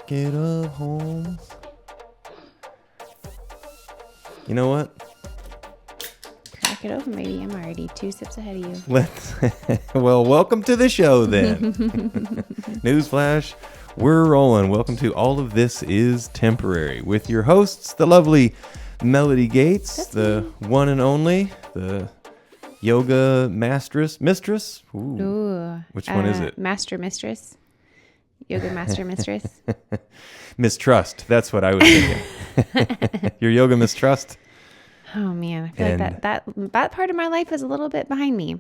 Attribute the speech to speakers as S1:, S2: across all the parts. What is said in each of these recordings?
S1: pocket of home. You know what?
S2: Crack it open, baby. I'm already 2 sips ahead of you.
S1: Well, welcome to the show then. Newsflash, we're rolling. Welcome to All of This Is Temporary with your hosts, the lovely Melodee Gates,
S2: That's
S1: the
S2: me.
S1: one and only, the yoga mistress.
S2: Ooh.
S1: Which one is it?
S2: Master mistress. Yoga master mistress.
S1: Mistrust. That's what I was thinking. Your yoga mistrust.
S2: Oh man, I feel like that part of my life is a little bit behind me.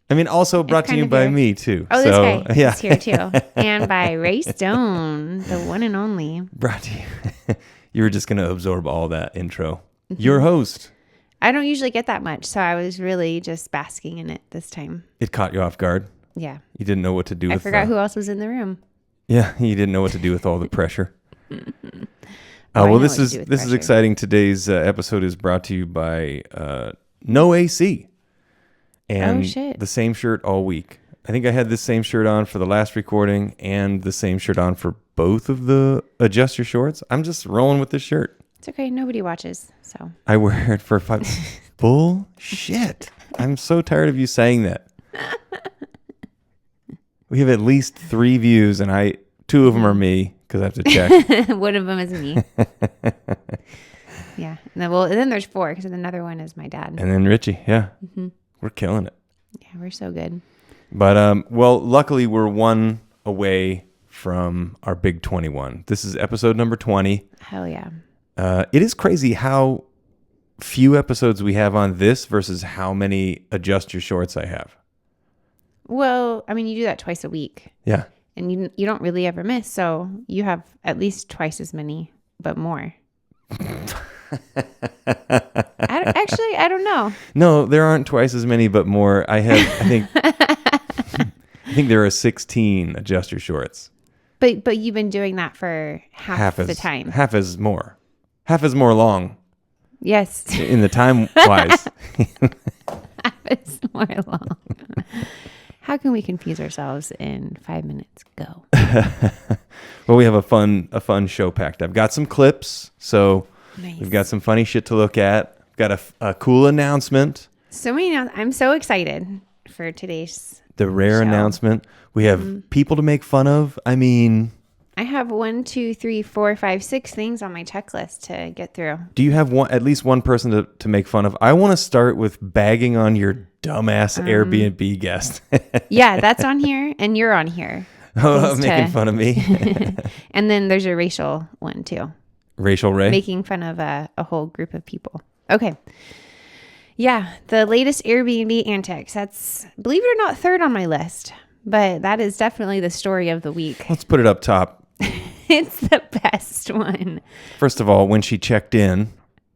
S1: I mean, also brought to you by me too.
S2: Oh, this guy
S1: yeah.
S2: is here too, and by Ray Stone, the one and only.
S1: Brought to you. You were just gonna absorb all that intro. Your host.
S2: I don't usually get that much, so I was really just basking in it this time.
S1: It caught you off guard.
S2: Yeah.
S1: You didn't know what to do.
S2: I forgot who else was in the room.
S1: Yeah, you didn't know what to do with all the pressure. Well, this is exciting. Today's episode is brought to you by No AC and the same shirt all week. I think I had this same shirt on for the last recording and the same shirt on for both of the Adjust Your Shorts. I'm just rolling with this shirt.
S2: It's okay. Nobody watches, so I
S1: wear it for 5. Bullshit. I'm so tired of you saying that. We have at least 3 views, and 2 of them are me because I have to check.
S2: One of them is me. Yeah. And then there's 4 because another one is my dad.
S1: And then Richie. Yeah. Mm-hmm. We're killing it.
S2: Yeah, we're so good.
S1: But, well, luckily we're 1 away from our big 21. This is episode number 20.
S2: Hell yeah.
S1: It is crazy how few episodes we have on this versus how many Adjust Your Shorts I have.
S2: Well, I mean, you do that twice a week.
S1: Yeah.
S2: And you don't really ever miss, so you have at least twice as many, but more. I don't know.
S1: No, there aren't twice as many, but more. I think there are 16 Adjust Your Shorts.
S2: But you've been doing that for half the time.
S1: Half as more long.
S2: Yes.
S1: In the time wise.
S2: Half as more long. How can we confuse ourselves in 5 minutes? Go.
S1: Well, we have a fun show packed. I've got some clips, so nice. We've got some funny shit to look at. Got a cool announcement.
S2: I'm so excited for today's
S1: the rare
S2: show.
S1: Announcement. We have people to make fun of. I mean,
S2: I have 1, 2, 3, 4, 5, 6 things on my checklist to get through.
S1: Do you have at least one person to make fun of? I want to start with bagging on your dumbass Airbnb guest.
S2: Yeah, that's on here, and you're on here.
S1: Oh, making fun of me.
S2: And then there's a racial one too.
S1: Racial Ray?
S2: Making fun of a whole group of people. Okay. Yeah, the latest Airbnb antics. That's, believe it or not, 3rd on my list. But that is definitely the story of the week.
S1: Let's put it up top.
S2: It's the best one.
S1: First of all, when she checked in,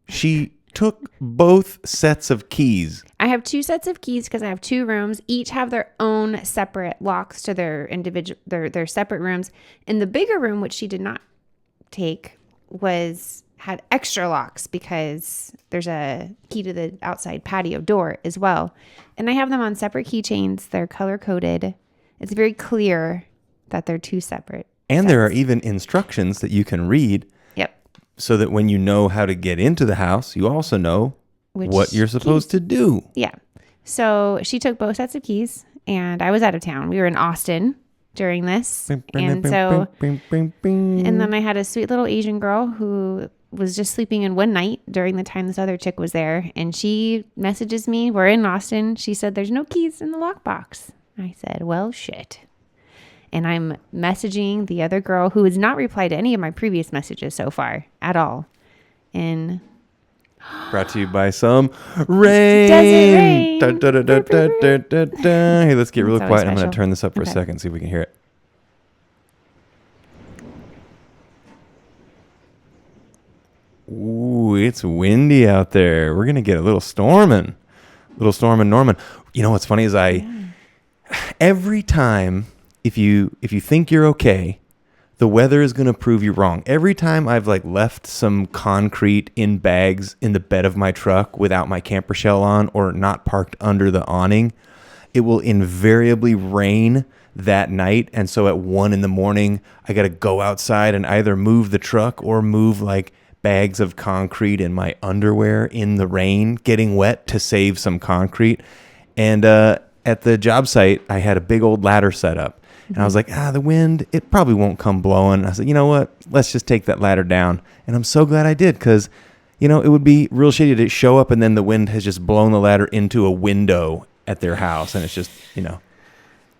S1: she took both sets of keys.
S2: I have 2 sets of keys because I have 2 rooms. Each have their own separate locks to their individual, their separate rooms. And the bigger room, which she did not take, had extra locks because there's a key to the outside patio door as well. And I have them on separate keychains. They're color coded. It's very clear that they're 2 separate.
S1: And
S2: sets.
S1: There are even instructions that you can read.
S2: Yep.
S1: So that when you know how to get into the house, you also know what you're supposed to do.
S2: Yeah. So she took both sets of keys, and I was out of town. We were in Austin during this. And then I had a sweet little Asian girl who was just sleeping in one night during the time this other chick was there. And she messages me, we're in Austin. She said, there's no keys in the lockbox. I said, well, shit. And I'm messaging the other girl who has not replied to any of my previous messages so far at all. And
S1: brought to you by some rain.
S2: Does it rain?
S1: Hey, let's get real quiet.
S2: Special.
S1: I'm going to turn this up for a second, see if we can hear it. Ooh, it's windy out there. We're going to get a little storming. Norman. You know what's funny is every time if you think you're okay, the weather is going to prove you wrong. Every time I've left some concrete in bags in the bed of my truck without my camper shell on or not parked under the awning, it will invariably rain that night. And so at 1 a.m, I got to go outside and either move the truck or move like bags of concrete in my underwear in the rain, getting wet to save some concrete. And at the job site, I had a big old ladder set up. And I was like, the wind, it probably won't come blowing. I said, you know what? Let's just take that ladder down. And I'm so glad I did, because, it would be real shitty to show up and then the wind has just blown the ladder into a window at their house. And it's just,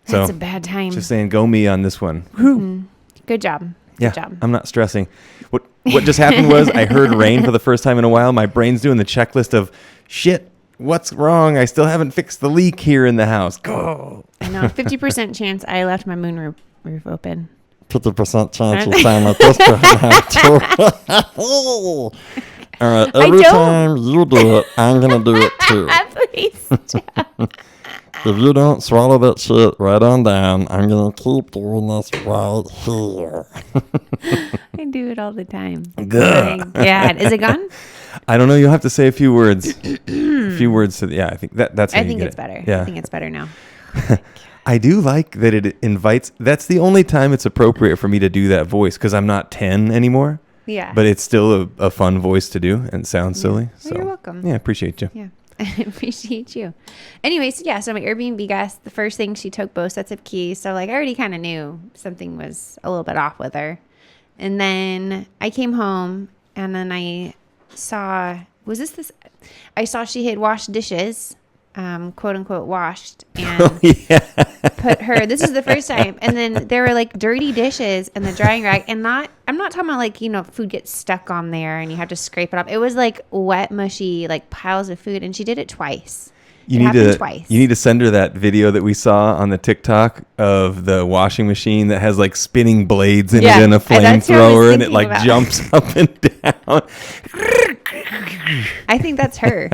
S2: That's a bad time.
S1: Just saying, go me on this one.
S2: Mm-hmm. Good job. Good job.
S1: I'm not stressing. What just happened was I heard rain for the first time in a while. My brain's doing the checklist of, shit, what's wrong? I still haven't fixed the leak here in the house. Go.
S2: I know. 50% chance I left my moon roof open.
S3: 50% chance you sound like this guy too. All right. Every time you do it, I'm going to do it too.
S2: Please stop.
S3: If you don't swallow that shit right on down, I'm going to keep doing this right here.
S2: I do it all the time.
S1: Good.
S2: Yeah. Is it gone?
S1: I don't know. You'll have to say a few words. A few words. I think that's how
S2: I think it's better.
S1: Yeah.
S2: I think it's better now.
S1: I do like that it invites. That's the only time it's appropriate for me to do that voice, because I'm not 10 anymore.
S2: Yeah.
S1: But it's still a fun voice to do and sounds silly.
S2: Well,
S1: So
S2: you're welcome.
S1: Yeah, appreciate you.
S2: Yeah. I appreciate you. Anyways, so my Airbnb guest, the first thing, she took both sets of keys. So like I already kind of knew something was a little bit off with her. And then I came home and then I saw, I saw she had washed dishes, quote unquote washed, and put her, this is the first time. And then there were like dirty dishes in the drying rack, and I'm not talking about like, food gets stuck on there and you have to scrape it off. It was like wet, mushy, like piles of food. And she did it twice.
S1: You need to send her that video that we saw on the TikTok of the washing machine that has like spinning blades in it and a flamethrower, and it like jumps up and down.
S2: I think that's her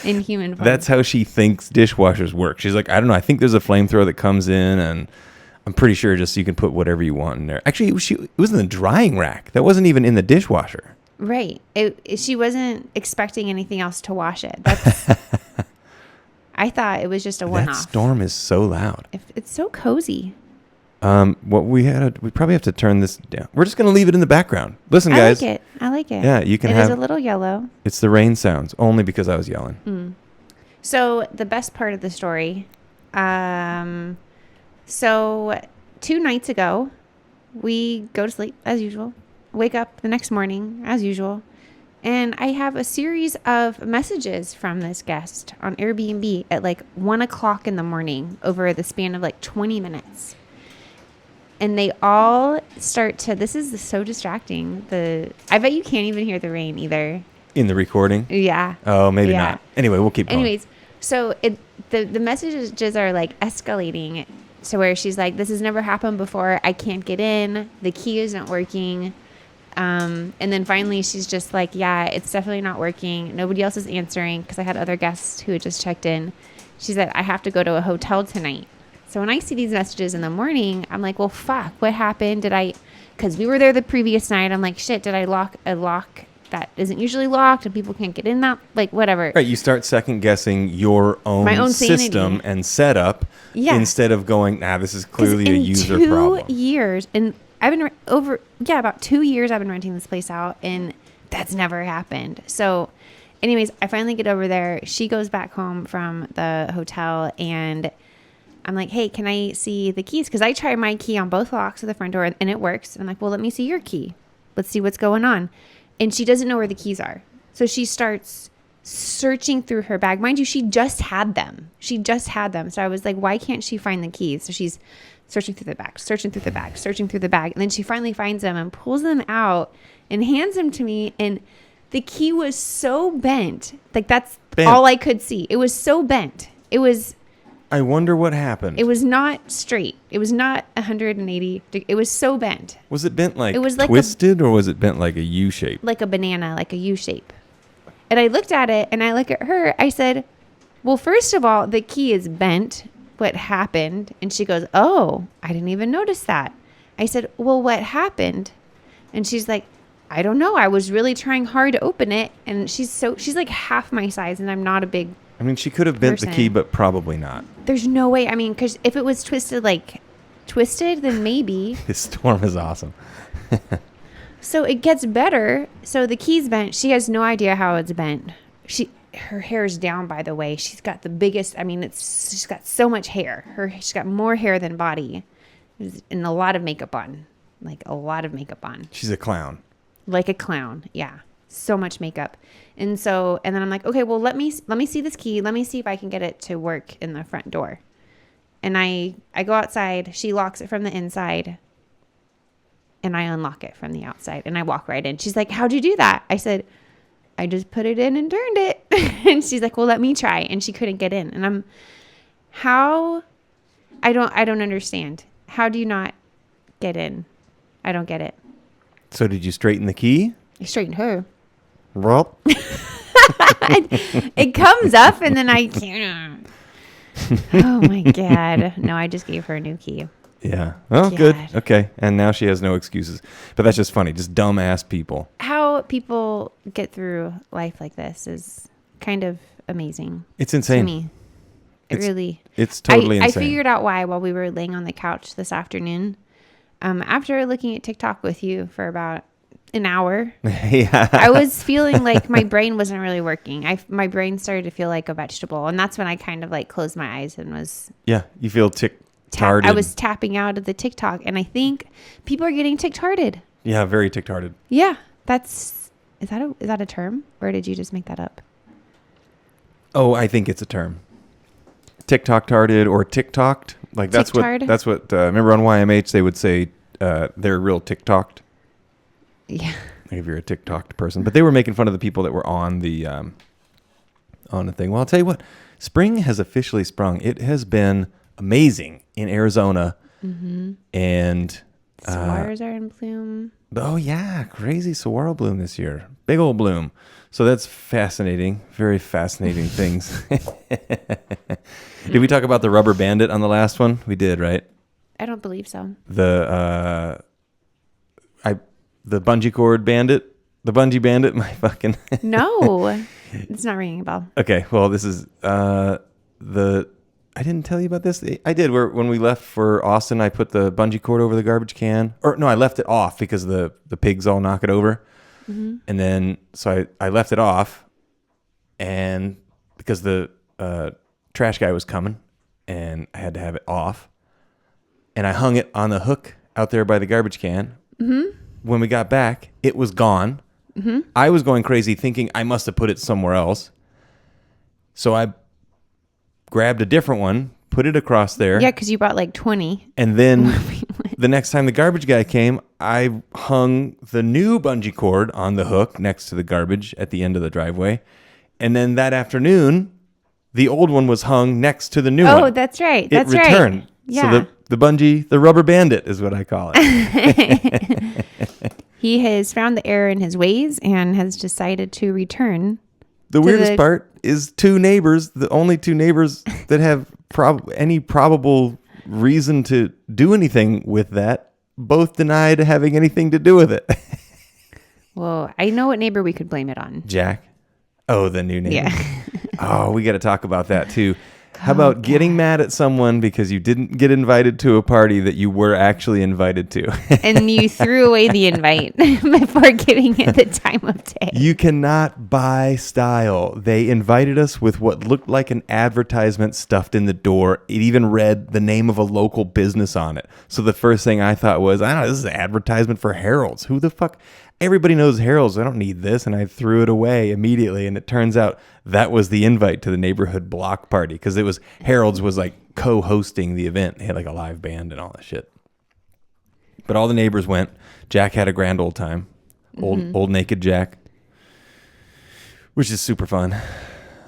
S2: in human form.
S1: That's how she thinks dishwashers work. She's like, I don't know. I think there's a flamethrower that comes in, and I'm pretty sure just you can put whatever you want in there. Actually, it was in the drying rack. That wasn't even in the dishwasher.
S2: Right. She wasn't expecting anything else to wash it. I thought it was just a one-off.
S1: That storm is so loud.
S2: It's so cozy.
S1: We probably have to turn this down. We're just going to leave it in the background. Listen, guys.
S2: I like it.
S1: Yeah, you can
S2: It is a little yellow.
S1: It's the rain sounds, only because I was yelling.
S2: So the best part of the story, so 2 nights ago, we go to sleep as usual, wake up the next morning as usual, and I have a series of messages from this guest on Airbnb at like 1 o'clock in the morning over the span of like 20 minutes. And they all start to, this is so distracting. I bet you can't even hear the rain either.
S1: In the recording?
S2: Yeah.
S1: Oh, maybe not. Anyway, we'll keep going.
S2: Anyways, so the messages are like escalating to where she's like, this has never happened before. I can't get in. The key isn't working. And then finally she's just like, yeah, it's definitely not working. Nobody else is answering, because I had other guests who had just checked in. She said, I have to go to a hotel tonight. So when I see these messages in the morning, I'm like, well, fuck, what happened? Because we were there the previous night. I'm like, shit, did I lock a lock that isn't usually locked and people can't get in that? Like, whatever.
S1: Right. You start second guessing your own system and setup instead of going, this is clearly a user problem.
S2: 2 years, and I've been about 2 years I've been renting this place out, and that's never happened. So anyways, I finally get over there. She goes back home from the hotel, and I'm like, hey, can I see the keys? Because I tried my key on both locks of the front door, and it works. I'm like, well, let me see your key. Let's see what's going on. And she doesn't know where the keys are. So she starts searching through her bag. Mind you, she just had them. So I was like, why can't she find the keys? So she's searching through the bag. And then she finally finds them and pulls them out and hands them to me. And the key was so bent. Like, that's all I could see. It was so bent.
S1: I wonder what happened.
S2: It was not straight. It was not 180. It was so bent.
S1: Was it bent like twisted, or was it bent like a U shape?
S2: Like a banana, like a U shape. And I looked at it, and I look at her. I said, well, first of all, the key is bent. What happened? And she goes, oh, I didn't even notice that. I said, well, what happened? And she's like, I don't know. I was really trying hard to open it. And she's like half my size, and I'm not a big
S1: I mean, she could have bent the key, but probably not.
S2: There's no way. I mean, because if it was twisted, then maybe.
S1: This storm is awesome.
S2: So it gets better. So the key's bent. She has no idea how it's bent. Her hair's down, by the way. She's got the biggest, I mean, she's got so much hair. She's got more hair than body. And a lot of makeup on. Like a lot of makeup on.
S1: She's a clown.
S2: Like a clown. Yeah. So much makeup. And then I'm like, okay, well, let me see this key. Let me see if I can get it to work in the front door. And I go outside. She locks it from the inside. And I unlock it from the outside. And I walk right in. She's like, how'd you do that? I said, I just put it in and turned it. And she's like, well, let me try. And she couldn't get in. And I don't understand. How do you not get in? I don't get it.
S1: So did you straighten the key?
S2: I straightened her.
S3: Well,
S2: it comes up and then I can't. Oh my God. No, I just gave her a new key.
S1: Yeah. Oh,
S2: God.
S1: good. Okay. And now she has no excuses. But that's just funny. Just dumbass people.
S2: How people get through life like this is kind of amazing.
S1: It's insane.
S2: To me.
S1: It's totally insane.
S2: I figured out why while we were laying on the couch this afternoon. After looking at TikTok with you for about an hour,
S1: yeah.
S2: I was feeling like my brain wasn't really working. My brain started to feel like a vegetable. And that's when I kind of like closed my eyes and was...
S1: Yeah. You feel tick-tarded.
S2: I was tapping out of the TikTok, and I think people are getting tick-tarded.
S1: Yeah, very tick-tarded.
S2: Yeah, is that a term, or did you just make that up?
S1: Oh, I think it's a term. TikTok-tarded or tick-tocked. Like that's what. Remember on YMH they would say they're real tick-tocked.
S2: Yeah.
S1: Like if you're a tick-tocked person, but they were making fun of the people that were on the thing. Well, I'll tell you what, spring has officially sprung. It has been amazing in Arizona.
S2: Mm-hmm.
S1: And
S2: saguaros are in bloom.
S1: Oh yeah, crazy saguaro bloom this year. Big old bloom. So that's fascinating. Very fascinating things. Did we talk about the rubber bandit on the last one? We did, right?
S2: I don't believe so.
S1: The bungee cord bandit, the bungee bandit, my fucking
S2: No. It's not ringing a bell.
S1: Okay, well this is I didn't tell you about this. I did. When we left for Austin, I put the bungee cord over the garbage can. Or no, I left it off because the pigs all knock it over. Mm-hmm. And then, so I left it off. And because the trash guy was coming and I had to have it off. And I hung it on the hook out there by the garbage can. Mm-hmm. When we got back, it was gone. Mm-hmm. I was going crazy thinking I must have put it somewhere else. So I grabbed a different one, put it across there.
S2: Yeah, because you bought like 20.
S1: And then the next time the garbage guy came, I hung the new bungee cord on the hook next to the garbage at the end of the driveway. And then that afternoon, the old one was hung next to the new one.
S2: Oh, that's right.
S1: It returned. Right.
S2: Yeah.
S1: So the rubber bandit is what I call it.
S2: He has found the error in his ways and has decided to return.
S1: The weirdest part is the only two neighbors that have any probable reason to do anything with that, both denied having anything to do with it.
S2: Well, I know what neighbor we could blame it on.
S1: Jack. Oh, the new neighbor.
S2: Yeah.
S1: Oh, we got to talk about that too. How about getting mad at someone because you didn't get invited to a party that you were actually invited to?
S2: And you threw away the invite before giving it the time of day.
S1: You cannot buy style. They invited us with what looked like an advertisement stuffed in the door. It even read the name of a local business on it. So the first thing I thought was, I don't know, this is an advertisement for Harold's. Who the fuck? Everybody knows Harold's. I don't need this. And I threw it away immediately. And it turns out that was the invite to the neighborhood block party because it was Harold's was like co-hosting the event. They had like a live band and all that shit. But all the neighbors went. Jack had a grand old time. Old naked Jack, which is super fun.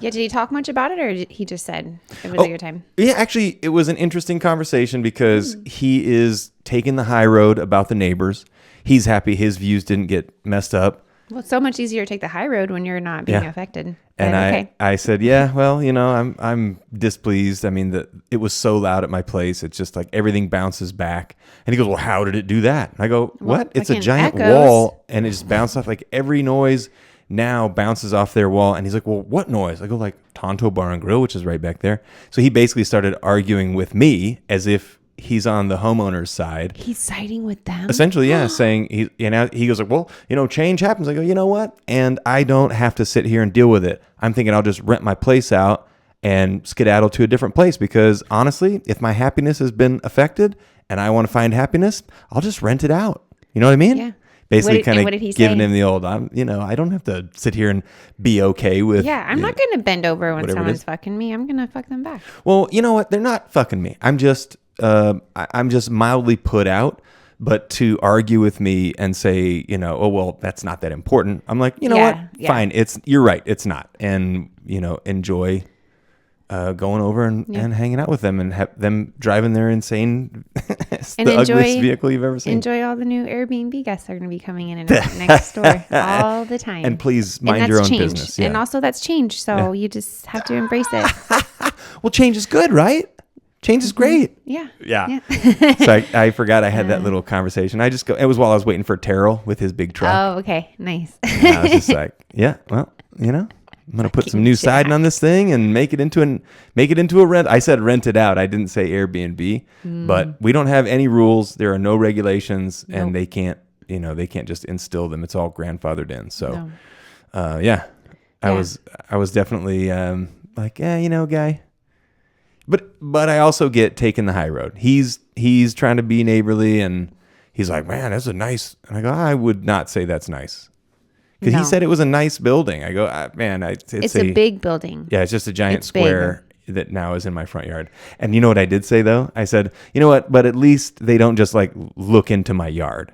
S2: Yeah, did he talk much about it, or he just said it was a good time?
S1: Yeah, actually, it was an interesting conversation because he is taking the high road about the neighbors. He's happy his views didn't get messed up.
S2: Well, it's so much easier to take the high road when you're not being affected.
S1: And I said, yeah, well, I'm displeased. I mean, it was so loud at my place. It's just like everything bounces back. And he goes, well, how did it do that? And I go, what? It's a giant wall, and it just bounced off. Like every noise now bounces off their wall. And he's like, well, what noise? I go like Tonto Bar and Grill, which is right back there. So he basically started arguing with me as if he's on the homeowner's side.
S2: He's siding with them?
S1: Essentially, yeah, saying, he goes like, well, change happens. I go, you know what? And I don't have to sit here and deal with it. I'm thinking I'll just rent my place out and skedaddle to a different place because honestly, if my happiness has been affected and I want to find happiness, I'll just rent it out. You know what I mean?
S2: Yeah.
S1: Basically kind of giving him the old, I don't have to sit here and be okay with.
S2: Yeah, I'm not going to bend over when someone's fucking me. I'm going to fuck them back.
S1: Well, you know what? They're not fucking me. I'm just mildly put out. But to argue with me and say, oh, well, that's not that important. I'm like, what? Yeah. Fine. You're right. It's not. And, enjoy going over and hanging out with them and have them driving their insane, and the ugliest vehicle you've ever seen.
S2: Enjoy all the new Airbnb guests that are going to be coming in and out next door all the time.
S1: And please mind your own business.
S2: Yeah. And also that's change. So you just have to embrace it.
S1: Well, change is good, right? Change is great.
S2: Yeah.
S1: So I forgot I had that little conversation. It was while I was waiting for Terrell with his big truck.
S2: Oh, okay. Nice.
S1: And I was just like, yeah, well, I'm going to put some new siding on this thing and make it into a rent. I said rent it out. I didn't say Airbnb, but we don't have any rules. There are no regulations and they can't just instill them. It's all grandfathered in. So, I was definitely like, guy. But I also get taking the high road. He's trying to be neighborly and he's like, man, that's a nice. And I go, I would not say that's nice. Because he said it was a nice building. I go, man, it's
S2: a big building.
S1: Yeah, it's just a giant square that now is in my front yard. And you know what I did say though? I said, you know what? But at least they don't just like look into my yard.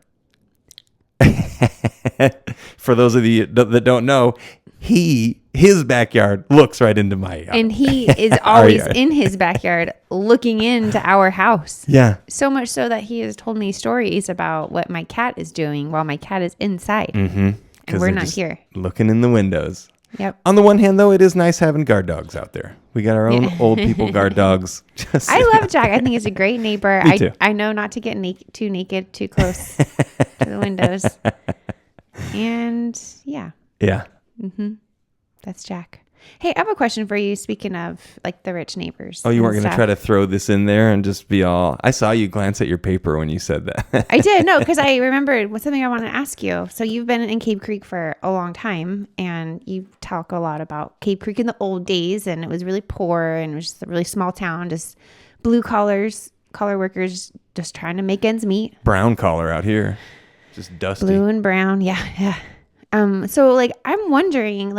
S1: For those of you that don't know, his backyard looks right into my yard.
S2: And he is always in his backyard looking into our house.
S1: Yeah.
S2: So much so that he has told me stories about what my cat is doing while my cat is inside. Mm-hmm. And we're not here.
S1: Looking in the windows.
S2: Yep.
S1: On the one hand, though, it is nice having guard dogs out there. We got our own old people guard dogs.
S2: I love Jack. I think he's a great neighbor.
S1: Me too.
S2: I know not to get too naked, too close to the windows. And yeah.
S1: Yeah.
S2: Mm-hmm. That's Jack. Hey, I have a question for you. Speaking of like the rich neighbors.
S1: Oh, you weren't going to try to throw this in there and just be all, I saw you glance at your paper when you said that.
S2: I did. No, because I remembered something I want to ask you. So you've been in Cave Creek for a long time and you talk a lot about Cave Creek in the old days, and it was really poor and it was just a really small town, just blue collar workers just trying to make ends meet.
S1: Brown collar out here. Just dusty.
S2: Blue and brown. Yeah. So like, I'm wondering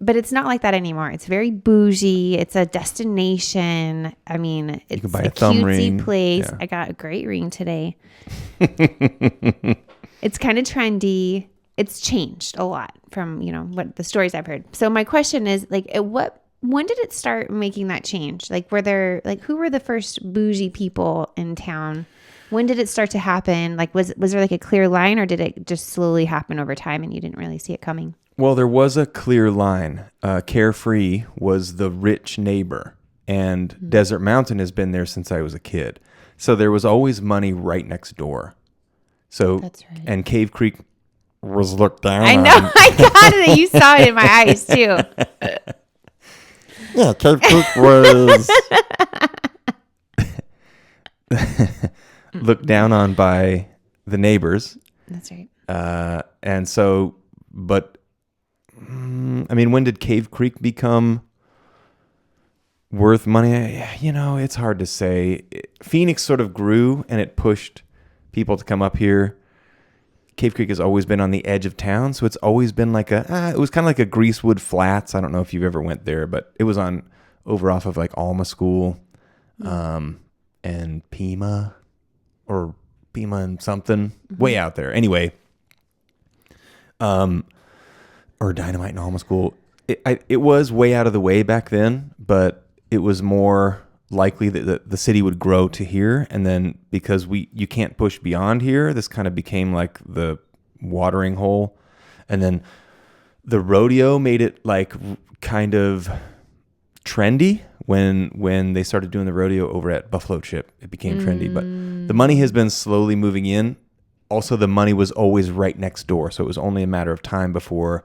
S2: but it's not like that anymore. It's very bougie. It's a destination. I mean, it's
S1: you can buy
S2: a
S1: thumb
S2: cutesy
S1: ring.
S2: place.
S1: Yeah.
S2: I got a great ring today. It's kind of trendy. It's changed a lot from, what the stories I've heard. So my question is like, when did it start making that change? Like, who were the first bougie people in town? When did it start to happen? Like, was there like a clear line, or did it just slowly happen over time and you didn't really see it coming?
S1: Well, there was a clear line. Carefree was the rich neighbor, and Desert Mountain has been there since I was a kid. So there was always money right next door. So
S2: that's right.
S1: And Cave Creek was looked down on.
S2: I know. I got it. You saw it in my eyes too.
S3: Yeah, Cave Creek was
S1: looked down on by the neighbors.
S2: That's right.
S1: And so, but I mean, when did Cave Creek become worth money? It's hard to say. Phoenix sort of grew and it pushed people to come up here. Cave Creek has always been on the edge of town, so it's always been like it was kind of like a Greasewood Flats. I don't know if you've ever went there, but it was over off of like Alma School, and Pima and something way out there. Anyway, or Dynamite and Alma School. It was way out of the way back then, but it was more likely that the city would grow to here, and then because you can't push beyond here, this kind of became like the watering hole, and then the rodeo made it like kind of trendy when they started doing the rodeo over at Buffalo Chip. It became trendy, but the money has been slowly moving in. Also, the money was always right next door, so it was only a matter of time before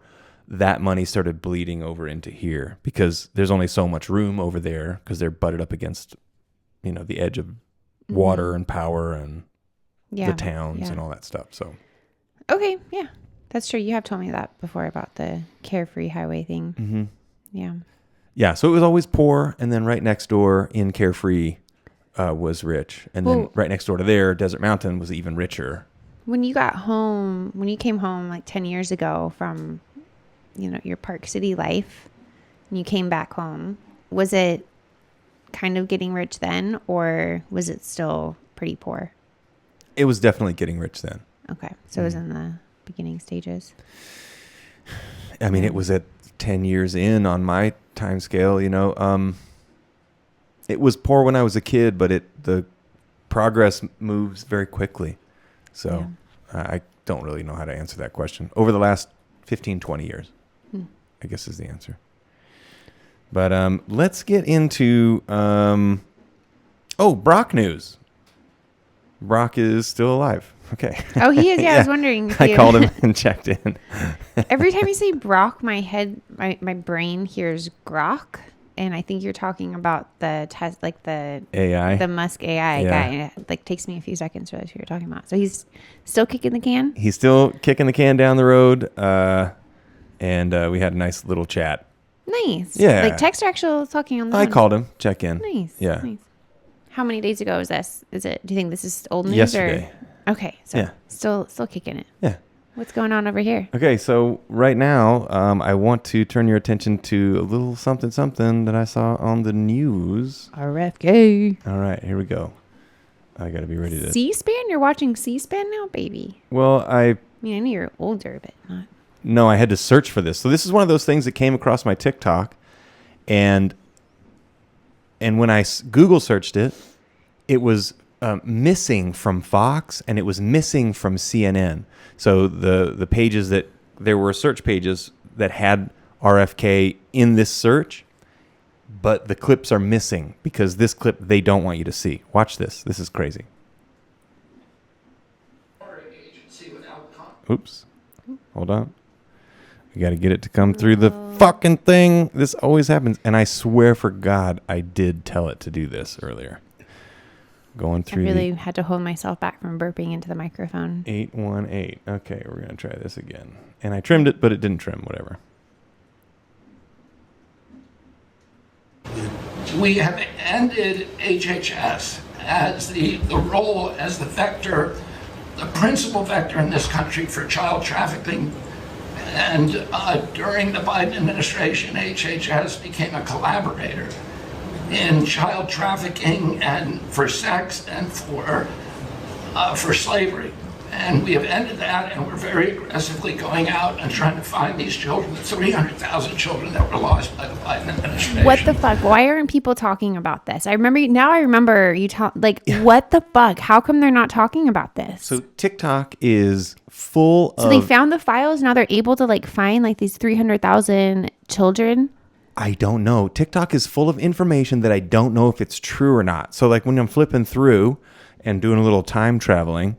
S1: that money started bleeding over into here because there's only so much room over there because they're butted up against, the edge of water and power and the towns and all that stuff. So,
S2: okay, yeah, that's true. You have told me that before about the Carefree Highway thing.
S1: Mm-hmm.
S2: Yeah.
S1: Yeah, so it was always poor, and then right next door in Carefree was rich, and then right next door to there, Desert Mountain was even richer.
S2: When you came home like 10 years ago from, your Park City life, and you came back home, was it kind of getting rich then, or was it still pretty poor?
S1: It was definitely getting rich then.
S2: Okay, so it was in the beginning stages.
S1: I mean, it was at 10 years in on my time scale, it was poor when I was a kid, but the progress moves very quickly. So I don't really know how to answer that question. Over the last 15, 20 years, I guess is the answer. But let's get into, Brock news. Brock is still alive. Okay.
S2: Oh, he is? Yeah, I was wondering.
S1: I called him and checked in.
S2: Every time you say Brock, my brain hears Grok. And I think you're talking about the test, like the
S1: AI,
S2: the Musk AI guy. It takes me a few seconds to realize who you're talking about. So he's still kicking the can?
S1: He's still kicking the can down the road. And we had a nice little chat.
S2: Nice.
S1: Yeah.
S2: Like text or actual talking on the
S1: I
S2: phone?
S1: called him, check in.
S2: Nice.
S1: Yeah.
S2: Nice. How many days ago was this? Do you think this is old news?
S1: Yesterday.
S2: Or? Okay. So still kicking it.
S1: Yeah.
S2: What's going on over here?
S1: Okay, so right now, I want to turn your attention to a little something that I saw on the news.
S2: RFK.
S1: All right, here we go. I got to be ready to...
S2: C-SPAN? You're watching C-SPAN now, baby?
S1: Well, I
S2: know you're older, but not...
S1: No, I had to search for this. So this is one of those things that came across my TikTok, and when I Google searched it, it was missing from Fox, and it was missing from CNN. So the pages there were search pages that had RFK in this search, but the clips are missing because this clip they don't want you to see. Watch this. This is crazy. Oops. Hold on. We got to get it to come through the fucking thing. This always happens. And I swear for God, I did tell it to do this earlier. Going through.
S2: I really had to hold myself back from burping into the microphone.
S1: 818. Okay, we're going to try this again. And I trimmed it, but it didn't trim, whatever.
S4: We have ended HHS as the role as the vector, the principal vector in this country for child trafficking. And during the Biden administration, HHS became a collaborator in child trafficking and for sex and for slavery. And we have ended that, and we're very aggressively going out and trying to find these children, the 300,000 children that were lost by the Biden administration.
S2: What the fuck? Why aren't people talking about this? I remember you what the fuck? How come they're not talking about this?
S1: So TikTok is full of...
S2: So they found the files, now they're able to find these 300,000 children?
S1: I don't know. TikTok is full of information that I don't know if it's true or not. So when I'm flipping through and doing a little time traveling,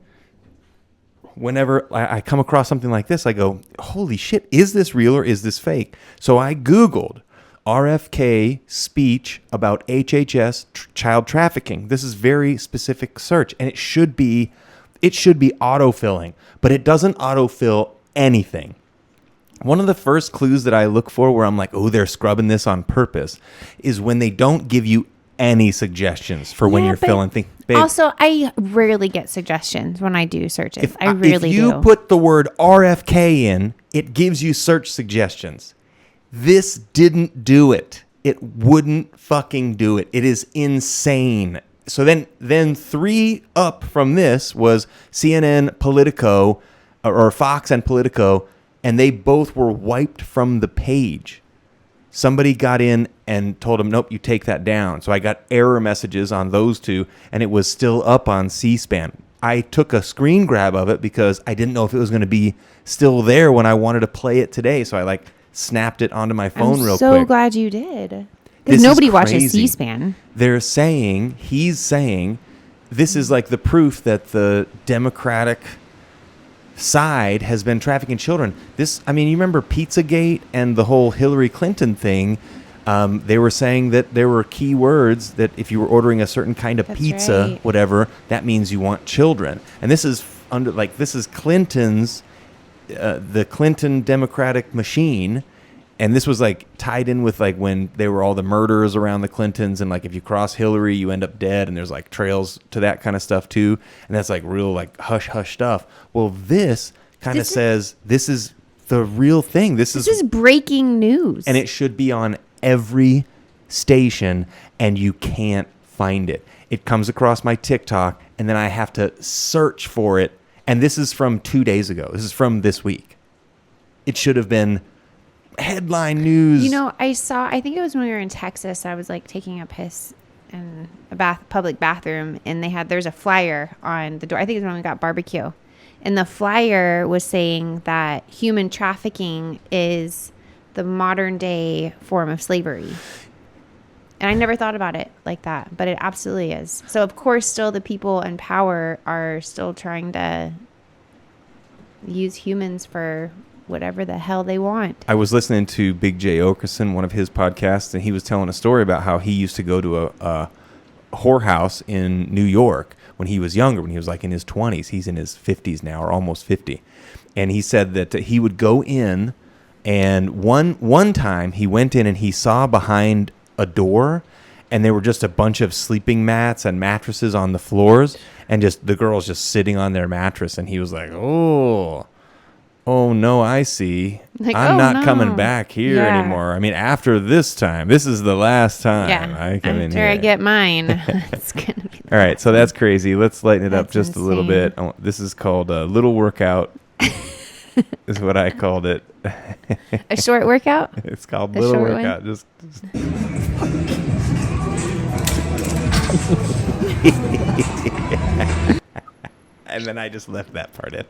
S1: whenever I come across something like this, I go, holy shit, is this real or is this fake? So I Googled RFK speech about HHS child trafficking. This is very specific search, and it should be autofilling, but it doesn't autofill anything. One of the first clues that I look for where I'm like, oh, they're scrubbing this on purpose, is when they don't give you any suggestions for when you're filling things.
S2: Also, I rarely get suggestions when I do searches. If
S1: you put the word RFK in, it gives you search suggestions. This didn't do it. It wouldn't fucking do it. It is insane. So then 3 up from this was CNN, Politico, or Fox and Politico, and they both were wiped from the page. Somebody got in and told them, nope, you take that down. So I got error messages on those 2, and it was still up on C-SPAN. I took a screen grab of it because I didn't know if it was going to be still there when I wanted to play it today. So I snapped it onto my phone real quick.
S2: I'm so glad you did. Because nobody watches C-SPAN.
S1: He's saying, this is the proof that the Democratic side has been trafficking children. You remember Pizzagate and the whole Hillary Clinton thing. They were saying that there were key words that if you were ordering a certain kind of pizza, whatever, that means you want children. And this is Clinton's, the Clinton Democratic machine. And this was like tied in with like when they were all the murderers around the Clintons, and like if you cross Hillary, you end up dead, and there's like trails to that kind of stuff too, and that's like real like hush stuff. Well, this kind of says this is the real thing. This is
S2: breaking news,
S1: and it should be on every station, and you can't find it. It comes across my TikTok, and then I have to search for it. And this is from 2 days ago. This is from this week. It should have been headline news.
S2: You know, I think it was when we were in Texas, I was like taking a piss in a public bathroom, and there's a flyer on the door. I think it was when we got barbecue, and the flyer was saying that human trafficking is the modern day form of slavery. And I never thought about it like that, but it absolutely is. So of course, still the people in power are still trying to use humans for whatever the hell they want.
S1: I was listening to Big J Okerson, one of his podcasts, and he was telling a story about how he used to go to a whorehouse in New York when he was younger, when he was like in his 20s. He's in his 50s now, or almost 50. And he said that he would go in, and one time he went in and he saw behind a door, and there were just a bunch of sleeping mats and mattresses on the floors, and just the girls just sitting on their mattress. And he was like, oh no, I see. Like, I'm not coming back here anymore. I mean, after this time, this is the last time I come in here.
S2: After I get mine. It's gonna be
S1: all right, so that's crazy. Let's lighten it up just a little bit. This is called a little workout. Is what I called it.
S2: A short workout?
S1: It's called little workout. Just and then I just left that part in.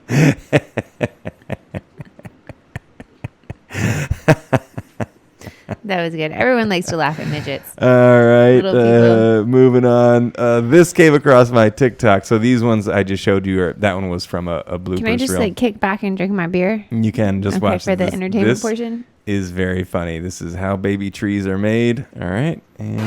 S2: That was good. Everyone likes to laugh at midgets.
S1: All right, moving on. This came across my TikTok. So these ones I just showed you, that one was from a bloopers reel.
S2: Can I just like kick back and drink my beer?
S1: You can just watch
S2: for the entertainment portion.
S1: Is very funny. This is how baby trees are made. All right, and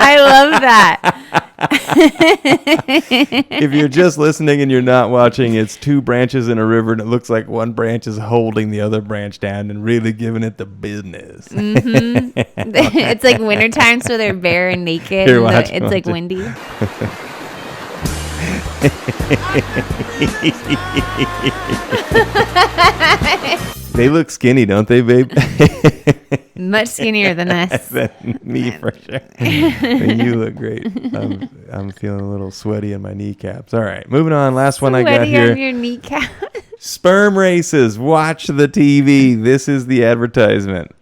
S2: I love that.
S1: If you're just listening and you're not watching, it's two branches in a river, and it looks like one branch is holding the other branch down and really giving it the business.
S2: Mm-hmm. It's like wintertime, so they're bare and naked. It's like windy.
S1: They look skinny, don't they, babe?
S2: Much skinnier than us.
S1: Than me, for sure. And you look great. I'm feeling a little sweaty in my kneecaps. All right, moving on. Last one I got here.
S2: Sweaty on your kneecap.
S1: Sperm races. Watch the TV. This is the advertisement.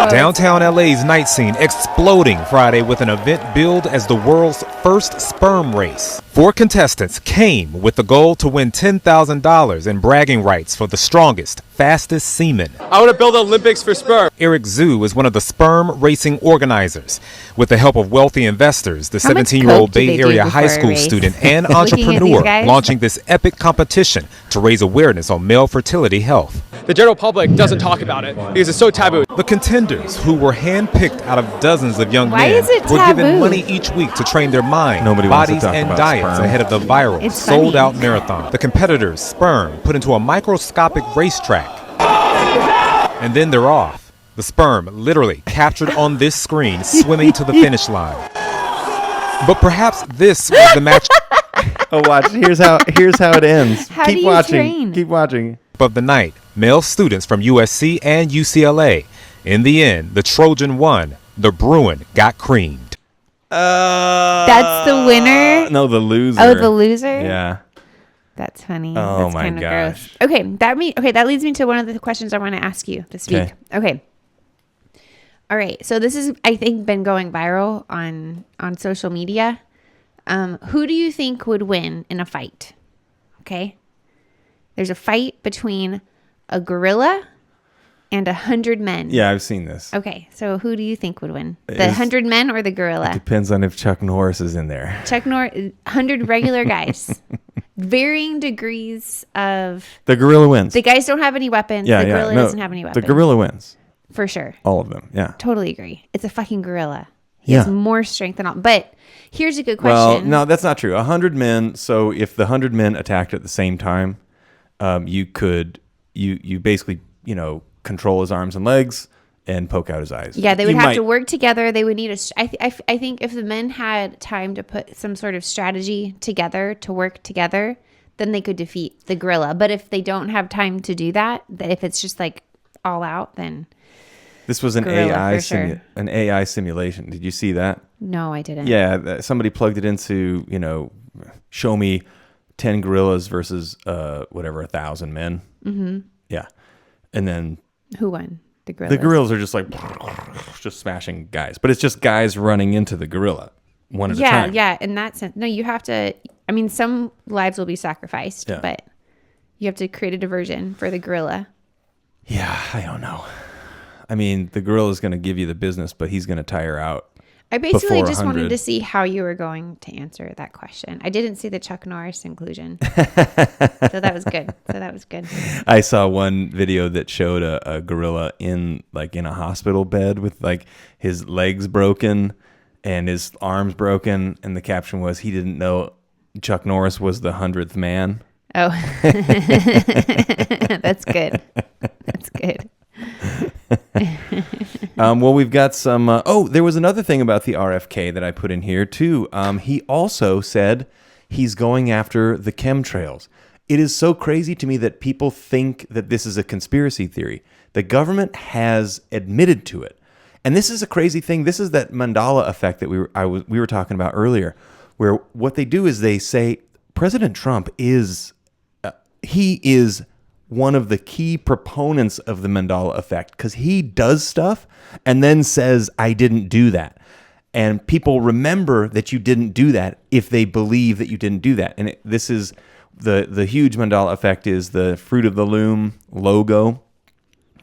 S5: Downtown LA's night scene exploding Friday with an event billed as the world's first sperm race. 4 contestants came with the goal to win $10,000 in bragging rights for the strongest, fastest semen.
S6: I want to build Olympics for sperm.
S5: Eric Zhu is one of the sperm racing organizers. With the help of wealthy investors, the 17-year-old Bay Area high school student and entrepreneur launching this epic competition to raise awareness on male fertility health.
S6: The general public doesn't talk about it because it's so taboo.
S5: The contenders, who were handpicked out of dozens of young men, were given money each week to train their mind, bodies, and diets ahead of the viral, sold-out marathon. The competitors' sperm put into a microscopic racetrack. And then they're off. The sperm literally captured on this screen, swimming to the finish line. But perhaps this was the match.
S1: Oh, watch. Here's how it ends.
S2: How do you train?
S1: Keep watching.
S5: Of the night, male students from USC and UCLA. In the end, the Trojan won. The Bruin got creamed.
S2: That's the winner?
S1: No, the loser.
S2: Oh, the loser?
S1: Yeah.
S2: That's funny.
S1: Oh,
S2: That's
S1: my
S2: kind of
S1: gosh.
S2: gross. Okay, that leads me to one of the questions I want to ask you this week. Okay. All right. So this is, I think, been going viral on social media. Who do you think would win in a fight? Okay. There's a fight between a gorilla and 100 men.
S1: Yeah, I've seen this.
S2: Okay, so who do you think would win? The 100 men or the gorilla?
S1: It depends on if Chuck Norris is in there.
S2: Chuck Norris, 100 regular guys. Varying degrees of...
S1: The gorilla wins.
S2: The guys don't have any weapons. The gorilla doesn't have any weapons.
S1: The gorilla wins.
S2: For sure.
S1: All of them, yeah.
S2: Totally agree. It's a fucking gorilla. He has more strength than all. But here's a good question. Well,
S1: no, that's not true. 100 men. So if the 100 men attacked at the same time, you could, you basically, control his arms and legs and poke out his eyes.
S2: Yeah, they would have to work together. They would need I think if the men had time to put some sort of strategy together to work together, then they could defeat the gorilla. But if they don't have time to do that, if it's just like all out, then
S1: this was an AI simulation. Did you see that?
S2: No, I didn't.
S1: Yeah, somebody plugged it into, show me 10 gorillas versus 1,000 men. Mm-hmm. Yeah, and then
S2: who won? The gorillas.
S1: The gorillas are just like just smashing guys, but it's just guys running into the gorilla one at a time.
S2: Yeah. In that sense, no, you have to. I mean, some lives will be sacrificed, but you have to create a diversion for the gorilla.
S1: Yeah, I don't know. I mean, the gorilla is going to give you the business, but he's going to tire out.
S2: I basically just wanted to see how you were going to answer that question. I didn't see the Chuck Norris inclusion. So that was good.
S1: I saw one video that showed a gorilla in a hospital bed with his legs broken and his arms broken. And the caption was, he didn't know Chuck Norris was the 100th man.
S2: Oh, that's good. That's good.
S1: Well, we've got some... there was another thing about the RFK that I put in here, too. He also said he's going after the chemtrails. It is so crazy to me that people think that this is a conspiracy theory. The government has admitted to it. And this is a crazy thing. This is that Mandela effect that we were talking about earlier, where what they do is they say President Trump is... he is one of the key proponents of the Mandela effect because he does stuff and then says, I didn't do that. And people remember that you didn't do that if they believe that you didn't do that. And this is the huge Mandela effect is the Fruit of the Loom logo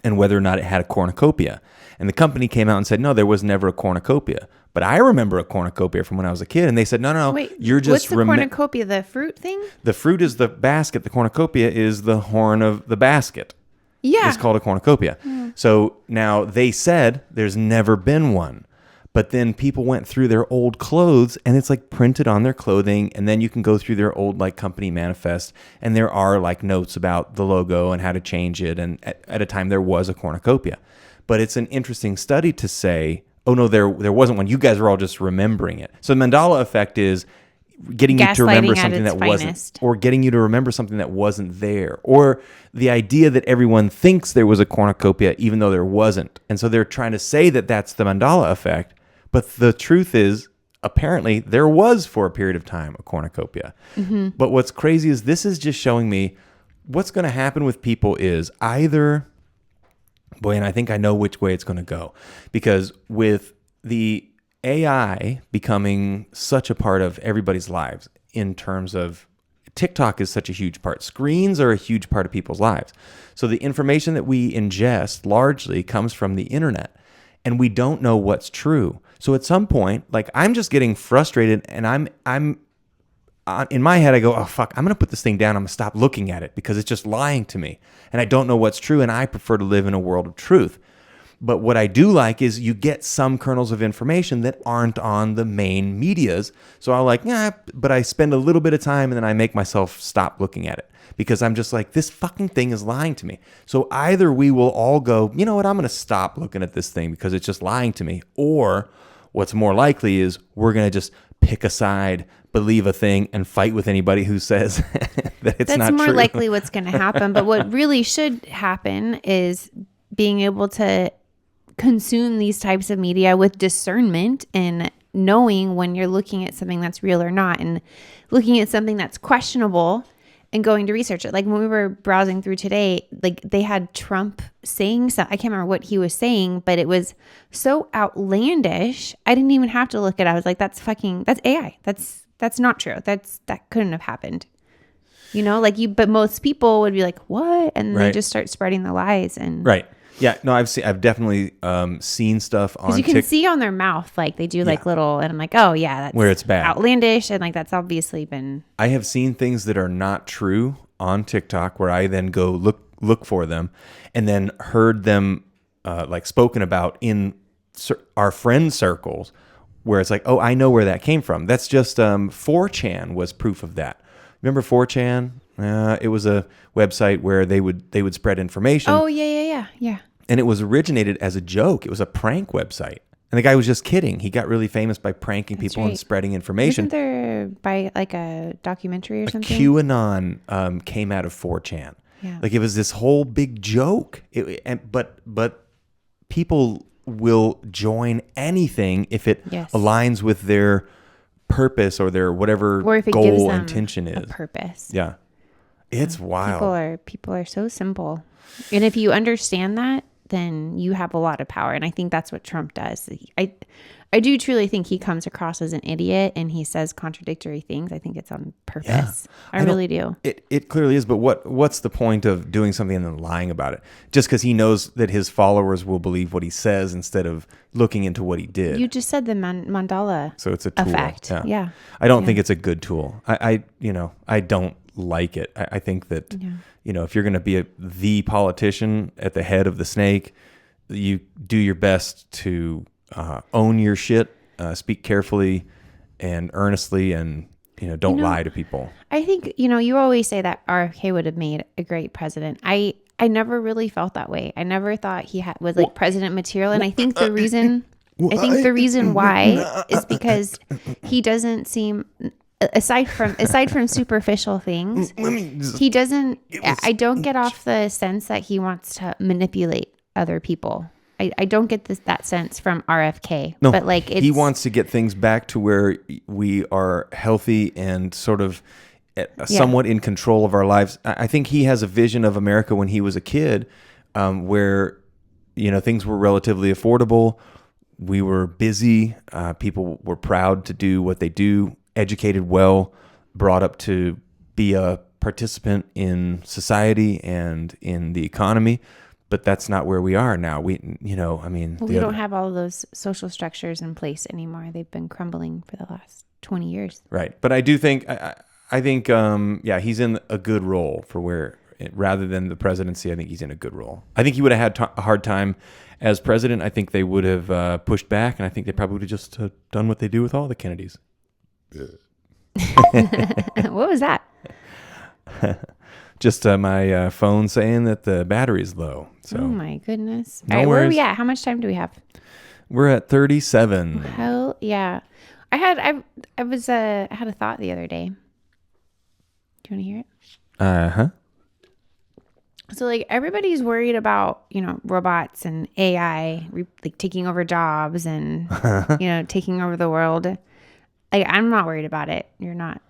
S1: and whether or not it had a cornucopia. And the company came out and said, no, there was never a cornucopia. But I remember a cornucopia from when I was a kid. And they said, no,
S2: wait,
S1: you're just...
S2: What's the cornucopia? The fruit thing?
S1: The fruit is the basket. The cornucopia is the horn of the basket.
S2: Yeah.
S1: It's called a cornucopia. Mm. So now they said there's never been one. But then people went through their old clothes and it's printed on their clothing. And then you can go through their old company manifest. And there are notes about the logo and how to change it. And at a time there was a cornucopia. But it's an interesting study to say, oh no, there wasn't one. You guys are all just remembering it. So the Mandela effect is getting you to remember something that wasn't, or getting you to remember something that wasn't there, or the idea that everyone thinks there was a cornucopia even though there wasn't. And so they're trying to say that that's the Mandela effect. But the truth is, apparently there was for a period of time a cornucopia. Mm-hmm. But what's crazy is this is just showing me what's going to happen with people is either... Boy, and I think I know which way it's going to go. Because with the AI becoming such a part of everybody's lives in terms of TikTok is such a huge part. Screens are a huge part of people's lives. So the information that we ingest largely comes from the internet. And we don't know what's true. So at some point, I'm just getting frustrated and I'm in my head, I go, oh, fuck, I'm going to put this thing down. I'm going to stop looking at it because it's just lying to me. And I don't know what's true. And I prefer to live in a world of truth. But what I do like is you get some kernels of information that aren't on the main medias. So I'm but I spend a little bit of time and then I make myself stop looking at it because I'm just this fucking thing is lying to me. So either we will all go, you know what, I'm going to stop looking at this thing because it's just lying to me. Or what's more likely is we're going to just pick a side, believe a thing, and fight with anybody who says that it's not true.
S2: That's more likely what's going to happen. But what really should happen is being able to consume these types of media with discernment and knowing when you're looking at something that's real or not, and looking at something that's questionable and going to research it. Like when we were browsing through today, they had Trump saying something. I can't remember what he was saying, but it was so outlandish. I didn't even have to look at it. I was like, that's AI. That's not true. That couldn't have happened. But most people would be like, what? And they just start spreading the lies. And
S1: right. Yeah, no, I've definitely seen stuff on.
S2: Because you can see on their mouth, like they do like little, and I'm like, oh yeah, that's
S1: where it's bad,
S2: outlandish, and like that's obviously been.
S1: I have seen things that are not true on TikTok where I then go look for them, and then heard them like spoken about in our friend circles, where it's like, oh, I know where that came from. That's just 4chan was proof of that. Remember 4chan? It was a website where they would spread information.
S2: Oh yeah.
S1: And it was originated as a joke. It was a prank website. And the guy was just kidding. He got really famous by pranking people and spreading information.
S2: Isn't there by like a documentary or something?
S1: QAnon came out of 4chan.
S2: Yeah.
S1: Like it was this whole big joke. But people will join anything if it aligns with their purpose or their whatever
S2: or if it
S1: goal
S2: gives them
S1: intention is.
S2: A purpose.
S1: Yeah. It's wild.
S2: People are so simple. And if you understand that, then you have a lot of power. And I think that's what Trump does. I do truly think he comes across as an idiot and he says contradictory things. I think it's on purpose. Yeah. I really do.
S1: It clearly is, but what's the point of doing something and then lying about it? Just because he knows that his followers will believe what he says instead of looking into what he did.
S2: You just said the mandala.
S1: So it's a tool.
S2: Effect. Yeah.
S1: I don't think it's a good tool. I don't like it. I think that, if you're going to be the politician at the head of the snake, you do your best to own your shit, speak carefully and earnestly, and don't lie to people.
S2: I think you always say that RFK would have made a great president. I never really felt that way. I never thought he was like president material, and I think the reason why is because he doesn't seem, aside from superficial things, he doesn't. I don't get off the sense that he wants to manipulate other people. I don't get that sense from RFK.
S1: No,
S2: but like
S1: he wants to get things back to where we are healthy and sort of somewhat in control of our lives. I think he has a vision of America when he was a kid, where things were relatively affordable. We were busy. People were proud to do what they do. Educated well, brought up to be a participant in society and in the economy. But that's not where we are now. We don't have
S2: all of those social structures in place anymore. They've been crumbling for the last 20 years.
S1: Right. But I do think, I think, he's in a good role for where, rather than the presidency, I think he's in a good role. I think he would have had a hard time as president. I think they would have pushed back, and I think they probably would have just done what they do with all the Kennedys.
S2: What was that?
S1: Just my phone saying that the battery's low. So.
S2: Oh my goodness! All right, where are we at? How much time do we have?
S1: We're at 37.
S2: Hell yeah! I had a thought the other day. Do you want to hear it?
S1: Uh-huh.
S2: So like everybody's worried about robots and AI like taking over jobs and taking over the world. Like I'm not worried about it. You're not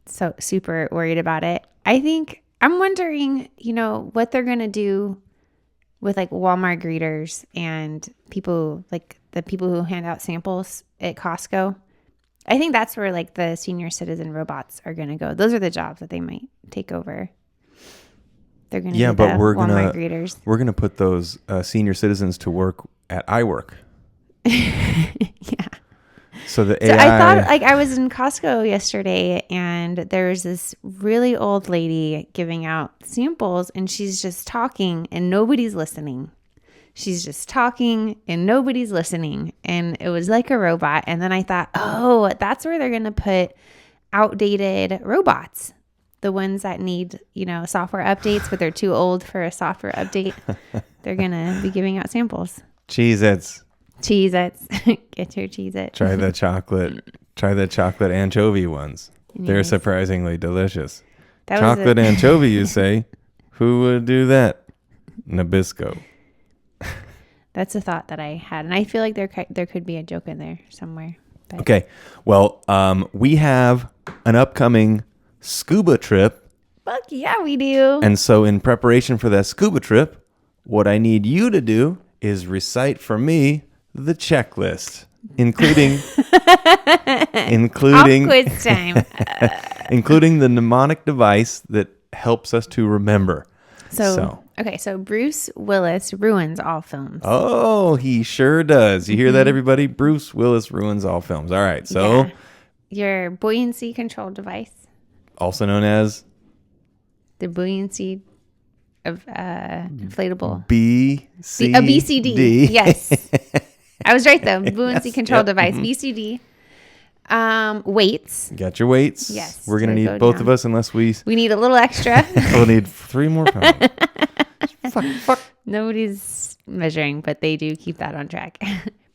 S2: so super worried about it. I think I'm wondering, what they're going to do with like Walmart greeters and people like the people who hand out samples at Costco. I think that's where like the senior citizen robots are going to go. Those are the jobs that they might take over. They're going to be the Walmart greeters.
S1: We're going to put those senior citizens to work at iWork.
S2: Yeah.
S1: So I
S2: thought, like, I was in Costco yesterday and there's this really old lady giving out samples and she's just talking and nobody's listening. She's just talking and nobody's listening. And it was like a robot. And then I thought, oh, that's where they're going to put outdated robots. The ones that need, software updates, but they're too old for a software update. They're going to be giving out samples.
S1: Cheez-Its.
S2: Cheez-Its. Get your Cheez-Its.
S1: Try the chocolate anchovy ones. Yes. They're surprisingly delicious. Chocolate anchovy, you say? Who would do that? Nabisco.
S2: That's a thought that I had. And I feel like there could be a joke in there somewhere. But.
S1: Okay. Well, we have an upcoming scuba trip.
S2: Fuck yeah, we do.
S1: And so in preparation for that scuba trip, what I need you to do is recite for me the checklist, including
S2: quiz time.
S1: including the mnemonic device that helps us to remember.
S2: So Okay, so Bruce Willis ruins all films.
S1: Oh, he sure does. You hear that, everybody? Bruce Willis ruins all films. All right, so...
S2: Yeah. Your buoyancy control device.
S1: Also known as?
S2: The buoyancy of inflatable.
S1: BCD.
S2: Yes. I was right, though. Buoyancy control device. BCD. Weights.
S1: You got your weights.
S2: Yes.
S1: We're going to need both of us unless we
S2: need a little extra.
S1: We'll need 3 more pounds. Fuck.
S2: Nobody's measuring, but they do keep that on track.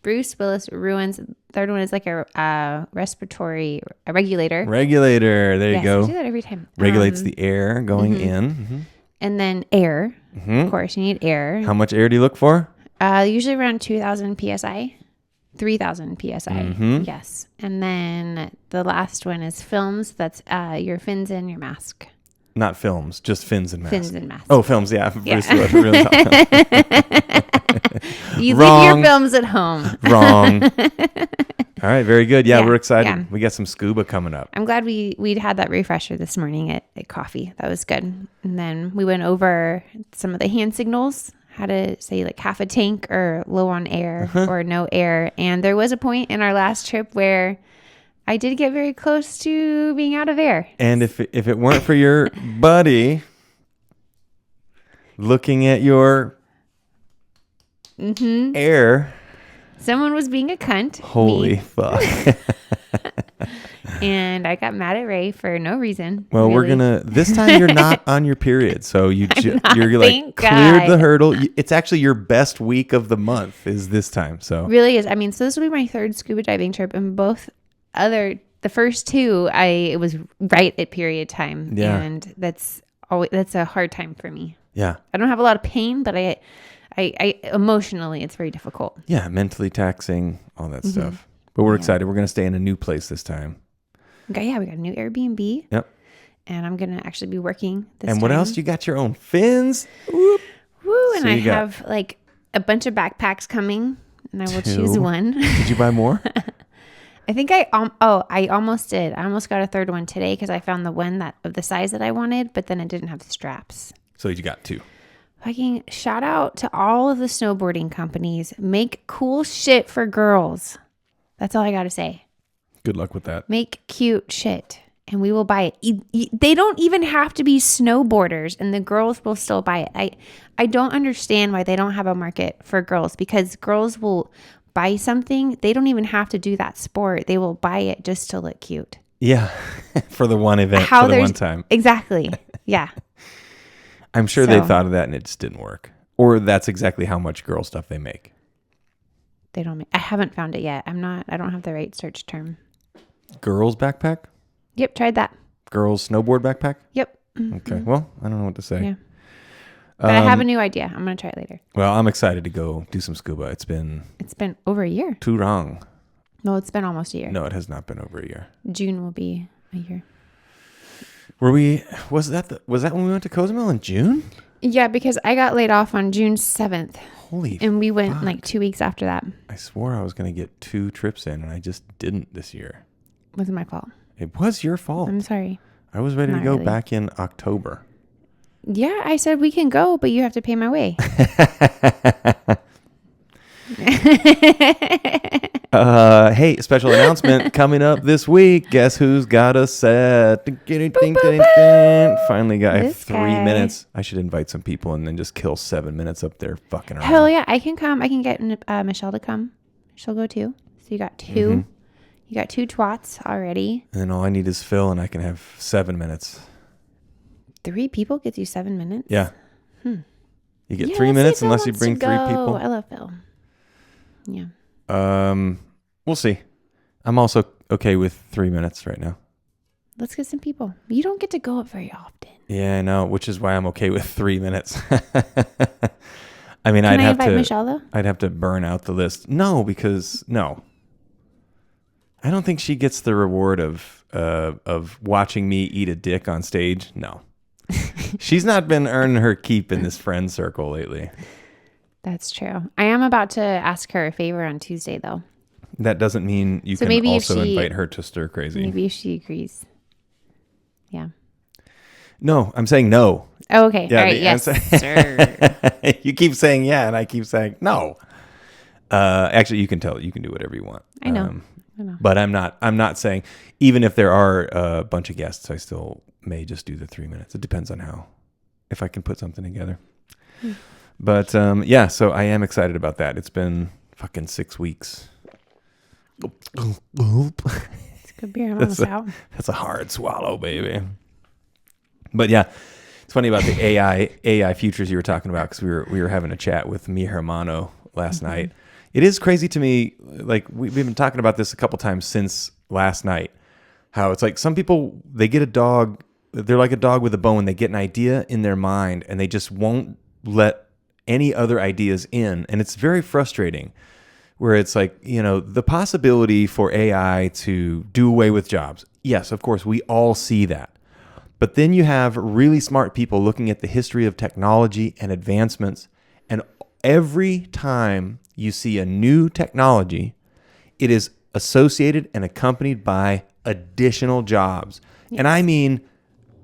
S2: Bruce Willis ruins. Third one is like a respiratory regulator.
S1: There you go.
S2: I do that every time.
S1: Regulates the air going in. Mm-hmm.
S2: And then air. Of course, you need air.
S1: How much air do you look for?
S2: Usually around 2,000 PSI. 3,000 PSI. Yes. And then the last one is films. That's your fins and your mask.
S1: Not films, just fins and mask.
S2: Fins and mask.
S1: Oh, films, yeah. Bruce Willis,
S2: you leave your films at home.
S1: Wrong. All right, very good. Yeah, we're excited. Yeah. We got some scuba coming up.
S2: I'm glad we'd had that refresher this morning at coffee. That was good. And then we went over some of the hand signals, how to say like half a tank or low on air or no air. And there was a point in our last trip where I did get very close to being out of air.
S1: And if it weren't for your buddy looking at your air,
S2: someone was being a cunt.
S1: Holy fuck.
S2: And I got mad at Ray for no reason.
S1: Well, really. This time you're not on your period. So you're like cleared the hurdle. It's actually your best week of the month is this time. So
S2: really is. I mean, so this will be my 3rd scuba diving trip, and the first 2, it was right at period time.
S1: Yeah.
S2: And that's a hard time for me.
S1: Yeah.
S2: I don't have a lot of pain, but I emotionally, it's very difficult.
S1: Yeah. Mentally taxing, all that stuff. But we're excited. We're going to stay in a new place this time.
S2: Okay. Yeah. We got a new Airbnb.
S1: Yep.
S2: And I'm going to actually be working this time.
S1: And what else? You got your own fins. Whoop.
S2: Woo. And I have like a bunch of backpacks coming, and I will choose one.
S1: Did you buy more?
S2: I think I almost did. I almost got a 3rd one today because I found the one of the size that I wanted, but then it didn't have the straps.
S1: So you got 2.
S2: Fucking shout out to all of the snowboarding companies. Make cool shit for girls. That's all I got to say.
S1: Good luck with that.
S2: Make cute shit and we will buy it. They don't even have to be snowboarders and the girls will still buy it. I don't understand why they don't have a market for girls, because girls will buy something. They don't even have to do that sport. They will buy it just to look cute.
S1: Yeah. For the one event, for the one time.
S2: Exactly. Yeah.
S1: I'm sure they thought of that and it just didn't work. Or that's exactly how much girl stuff they make.
S2: They don't make. I haven't found it yet. I don't have the right search term.
S1: Girls backpack?
S2: Yep, tried that.
S1: Girls snowboard backpack?
S2: Yep.
S1: Okay. Well, I don't know what to say.
S2: Yeah. But I have a new idea. I'm going to try it later.
S1: Well, I'm excited to go do some scuba. It's been
S2: over a year.
S1: Too long.
S2: No, it's been almost a year.
S1: No, it has not been over a year.
S2: June will be a year.
S1: Was that when we went to Cozumel in June?
S2: Yeah, because I got laid off on June 7th.
S1: Holy
S2: And we went
S1: fuck.
S2: like 2 weeks after that.
S1: I swore I was going to get 2 trips in and I just didn't this year.
S2: It wasn't my fault.
S1: It was your fault.
S2: I'm sorry.
S1: I was ready to go back in October.
S2: Yeah, I said we can go, but you have to pay my way.
S1: Hey, special announcement coming up this week. Guess who's got a set? Finally got 3 minutes. I should invite some people and then just kill 7 minutes up there fucking around.
S2: Hell yeah, I can come. I can get Michelle to come. She'll go too. So you got 2. Mm-hmm. You got 2 twats already.
S1: And then all I need is Phil and I can have 7 minutes.
S2: 3 people gets you 7 minutes?
S1: Yeah. You get 3 minutes unless you bring 3 people.
S2: I love Phil. Yeah.
S1: We'll see. I'm also okay with 3 minutes right now.
S2: Let's get some people. You don't get to go up very often.
S1: Yeah, I know, which is why I'm okay with 3 minutes. I mean,
S2: Can I invite Michelle though?
S1: I'd have to burn out the list. No, because I don't think she gets the reward of watching me eat a dick on stage. No. She's not been earning her keep in this friend circle lately. That's
S2: true. I am about to ask her a favor on Tuesday, though.
S1: That doesn't mean you can also invite her to stir crazy.
S2: Maybe if she agrees. Yeah.
S1: No, I'm saying no.
S2: Oh, okay.
S1: Yeah,
S2: all right. Yes, sir.
S1: You keep saying yeah, and I keep saying no. Actually, you can tell. You can do whatever you want.
S2: I know.
S1: But I'm not saying, even if there are a bunch of guests, I still may just do the 3 minutes. It depends on if I can put something together. But yeah, so I am excited about that. It's been fucking 6 weeks.
S2: It's good beer. I'm almost out.
S1: That's a hard swallow, baby. But yeah, it's funny about the AI futures you were talking about, because we were having a chat with mi hermano last night. It is crazy to me, like we've been talking about this a couple times since last night, how it's like some people, they get a dog, they're like a dog with a bone, they get an idea in their mind and they just won't let any other ideas in. And it's very frustrating, where it's like, the possibility for AI to do away with jobs. Yes, of course, we all see that. But then you have really smart people looking at the history of technology and advancements, and every time you see a new technology, it is associated and accompanied by additional jobs. Yes. And I mean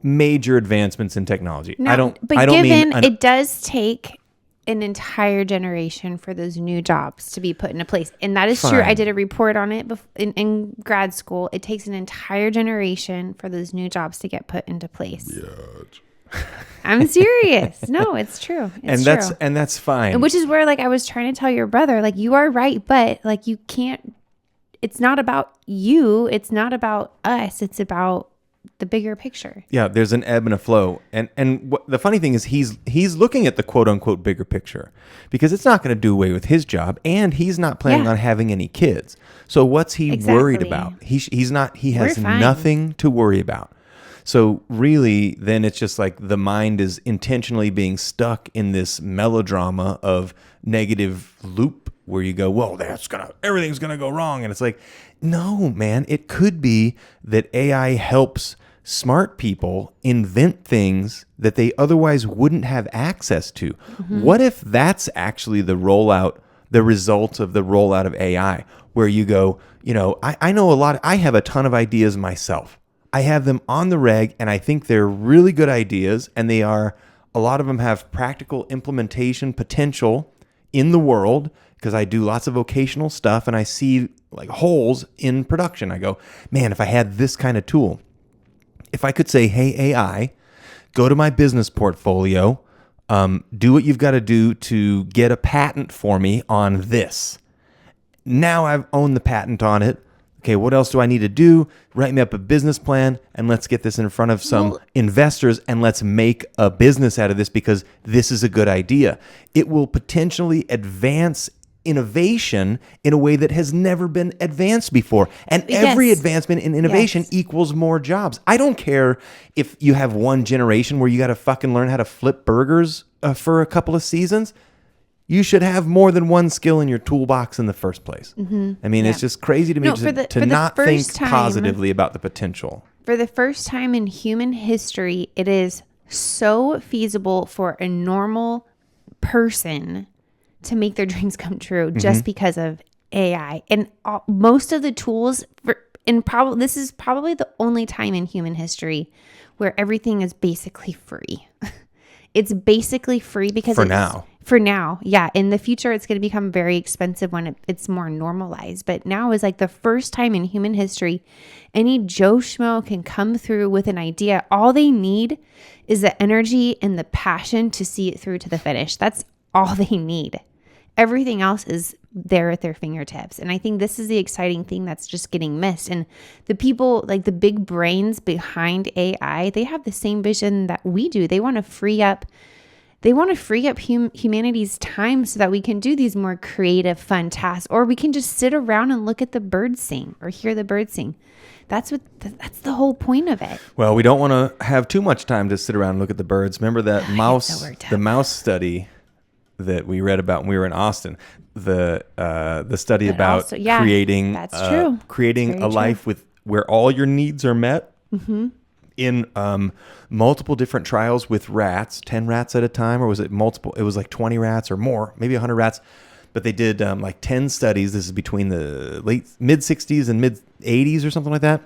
S1: major advancements in technology.
S2: It does take an entire generation for those new jobs to be put into place. And that is true. I did a report on it in grad school. It takes an entire generation for those new jobs to get put into place. Yeah. I'm serious. No, it's true. It's true.
S1: And that's fine.
S2: And which is where, like, I was trying to tell your brother, like, you are right, but like, you can't, it's not about you. It's not about us. It's about the bigger picture.
S1: Yeah. There's an ebb and a flow. And the funny thing is he's looking at the quote unquote bigger picture, because it's not going to do away with his job, and he's not planning on having any kids. So what's he worried about? He has nothing to worry about. So really, then it's just like the mind is intentionally being stuck in this melodrama of negative loop, where you go, well, everything's gonna go wrong, and it's like, no, man, it could be that AI helps smart people invent things that they otherwise wouldn't have access to. Mm-hmm. What if that's actually the result of the rollout of AI, where you go, I know I have a ton of ideas myself. I have them on the reg, and I think they're really good ideas, and a lot of them have practical implementation potential in the world, because I do lots of vocational stuff and I see like holes in production. I go, man, if I had this kind of tool, if I could say, hey, AI, go to my business portfolio, do what you've got to do to get a patent for me on this. Now I've owned the patent on it. Okay, what else do I need to do? Write me up a business plan, and let's get this in front of some investors, and let's make a business out of this, because this is a good idea. It will potentially advance innovation in a way that has never been advanced before. And every advancement in innovation equals more jobs. I don't care if you have one generation where you got to fucking learn how to flip burgers for a couple of seasons. You should have more than one skill in your toolbox in the first place. Mm-hmm. I mean, it's just crazy to me to not think positively about the potential.
S2: For the first time in human history, it is so feasible for a normal person to make their dreams come true just because of AI. And most of the tools, this is probably the only time in human history where everything is basically free. It's basically free because For now, yeah. In the future, it's going to become very expensive when it's more normalized. But now is like the first time in human history, any Joe Schmo can come through with an idea. All they need is the energy and the passion to see it through to the finish. That's all they need. Everything else is there at their fingertips. And I think this is the exciting thing that's just getting missed. And the people, like the big brains behind AI, they have the same vision that we do. They want to free up humanity's time so that we can do these more creative, fun tasks, or we can just sit around and look at the birds sing or hear the birds sing. That's the whole point of it.
S1: Well, we don't want to have too much time to sit around and look at the birds. Remember that the mouse study that we read about when we were in Austin, the study about creating a life where all your needs are met. Mm-hmm. In multiple different trials with rats, 10 rats at a time, or was it multiple? It was like 20 rats or more, maybe 100 rats. But they did like 10 studies. This is between the mid 60s and mid 80s or something like that.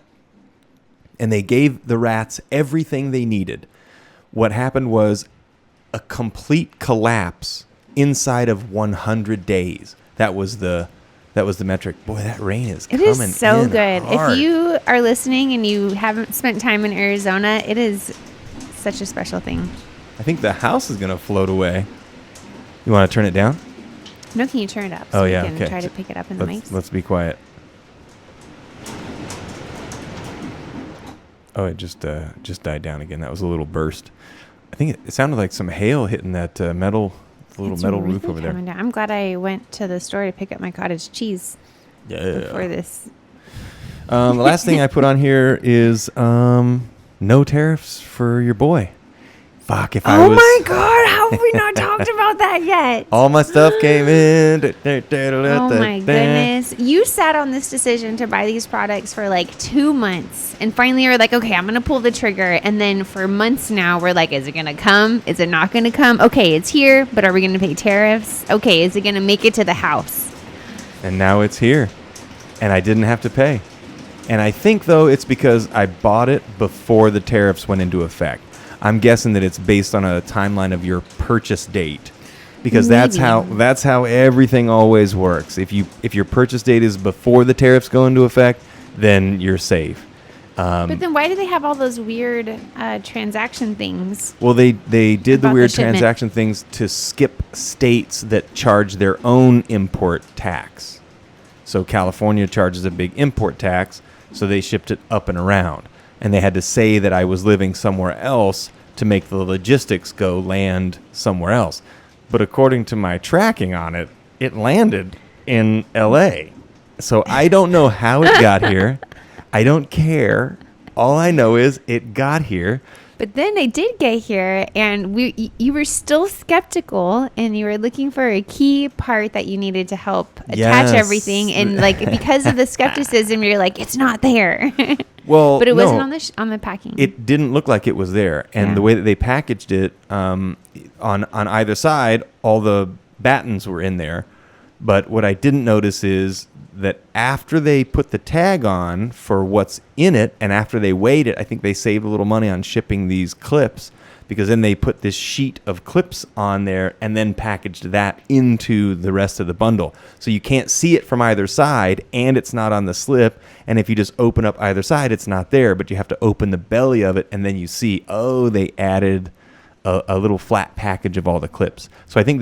S1: And they gave the rats everything they needed. What happened was a complete collapse inside of 100 days. That was the metric. Boy, that rain is coming in.
S2: It is so good.
S1: Hard.
S2: If you are listening and you haven't spent time in Arizona, it is such a special thing.
S1: I think the house is going to float away. You want to turn it down?
S2: No, can you turn it up so
S1: we
S2: can
S1: okay.
S2: try to pick it up in the mics?
S1: Let's be quiet. Oh, it just died down again. That was a little burst. I think it sounded like some hail hitting that metal roof over there.
S2: Down. I'm glad I went to the store to pick up my cottage cheese before this.
S1: The last thing I put on here is no tariffs for your boy. Fuck, if I was...
S2: Oh my God, how have we not talked about that yet?
S1: All my stuff came in.
S2: Oh my goodness. You sat on this decision to buy these products for like 2 months. And finally you're like, okay, I'm going to pull the trigger. And then for months now, we're like, is it going to come? Is it not going to come? Okay, it's here, but are we going to pay tariffs? Okay, is it going to make it to the house?
S1: And now it's here. And I didn't have to pay. And I think, though, it's because I bought it before the tariffs went into effect. I'm guessing that it's based on a timeline of your purchase date, because that's how everything always works. If your purchase date is before the tariffs go into effect, then you're safe.
S2: But then why do they have all those weird transaction things?
S1: Well, they did the weird transaction things to skip states that charge their own import tax. So California charges a big import tax, so they shipped it up and around. And they had to say that I was living somewhere else to make the logistics go land somewhere else. But according to my tracking on it, it landed in L.A. So I don't know how it got here. I don't care. All I know is it got here.
S2: But then it did get here, and you were still skeptical, and you were looking for a key part that you needed to help attach everything. And like because of the skepticism, you're like, it's not there.
S1: Well,
S2: but it wasn't on the packing.
S1: It didn't look like it was there, and the way that they packaged it, on either side, all the battens were in there. But what I didn't notice is that after they put the tag on for what's in it, and after they weighed it, I think they saved a little money on shipping these clips, because then they put this sheet of clips on there and then packaged that into the rest of the bundle. So you can't see it from either side, and it's not on the slip. And if you just open up either side, it's not there, but you have to open the belly of it, and then you see, oh, they added a little flat package of all the clips. So I think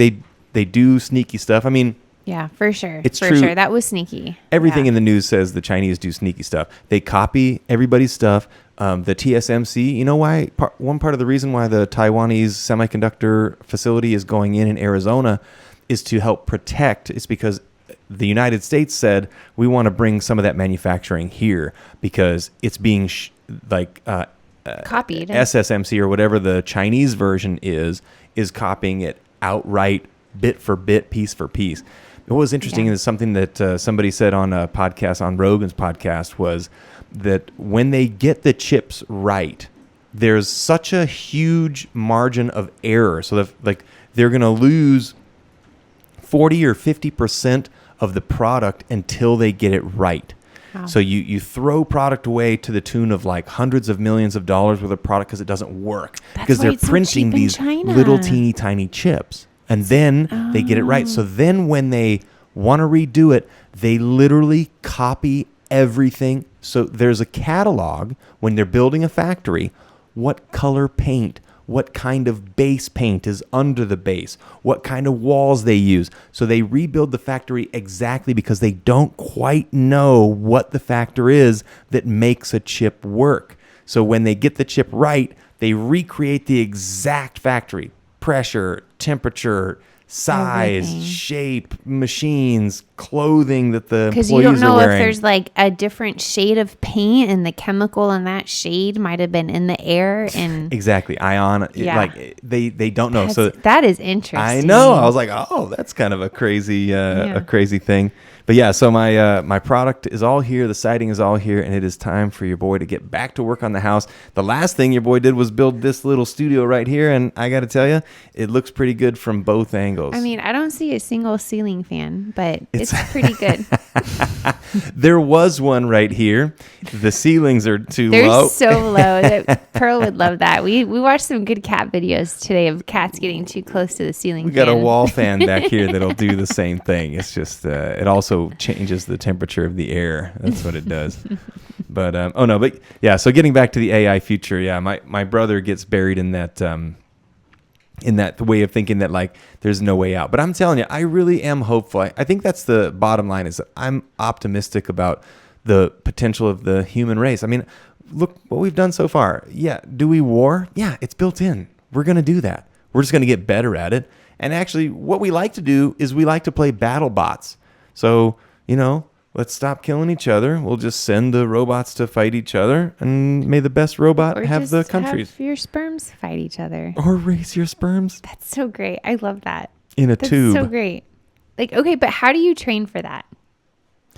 S1: they do sneaky stuff. I mean,
S2: yeah, for sure.
S1: It's
S2: for
S1: true.
S2: sure. That was sneaky.
S1: Everything in the news says the Chinese do sneaky stuff. They copy everybody's stuff. The TSMC, you know why? One part of the reason why the Taiwanese semiconductor facility is going in Arizona is to help protect. It's because the United States said, we want to bring some of that manufacturing here because it's being
S2: copied.
S1: SSMC or whatever the Chinese version is copying it outright, bit for bit, piece for piece. What was interesting is something that somebody said on a podcast, on Rogan's podcast, was that when they get the chips right, there's such a huge margin of error. So they're going to lose 40 or 50% of the product until they get it right. Wow. So you throw product away to the tune of like hundreds of millions of dollars worth of product because it doesn't work. Because they're printing these little teeny tiny chips. And then they get it right. So then when they want to redo it, they literally copy everything. So there's a catalog when they're building a factory, what color paint, what kind of base paint is under the base, what kind of walls they use. So they rebuild the factory exactly because they don't quite know what the factor is that makes a chip work. So when they get the chip right, they recreate the exact factory. Pressure, temperature, size, shape, machines, clothing that the employees are wearing. Because you don't know if
S2: there's like a different shade of paint and the chemical in that shade might have been in the air. And
S1: exactly. Like they don't know.
S2: That is interesting.
S1: I know. I was like, oh, that's kind of a crazy thing. But yeah, so my product is all here. The siding is all here, and it is time for your boy to get back to work on the house. The last thing your boy did was build this little studio right here, and I got to tell you, it looks pretty good from both angles. angles.
S2: I mean, I don't see a single ceiling fan, but it's pretty good.
S1: There was one right here. The ceilings are too
S2: They're
S1: low.
S2: so low. Pearl would love that. We watched some good cat videos today of cats getting too close to the ceiling
S1: We got a wall fan back here that'll do the same thing. It's just it also changes the temperature of the air. That's what it does. But so getting back to the AI future, my brother gets buried in that way of thinking that like there's no way out. But I'm telling you, I really am hopeful. I think that's the bottom line, is that I'm optimistic about the potential of the human race. I mean, look what we've done so far. Yeah, do we war? Yeah, it's built in. We're going to do that. We're just going to get better at it. And actually, what we like to do is we like to play battle bots. So, let's stop killing each other. We'll just send the robots to fight each other, and may the best robot have the countries.
S2: Have your sperms fight each other.
S1: Or raise your sperms.
S2: That's so great. I love that.
S1: That's tube.
S2: So great. Like, okay, but how do you train for that?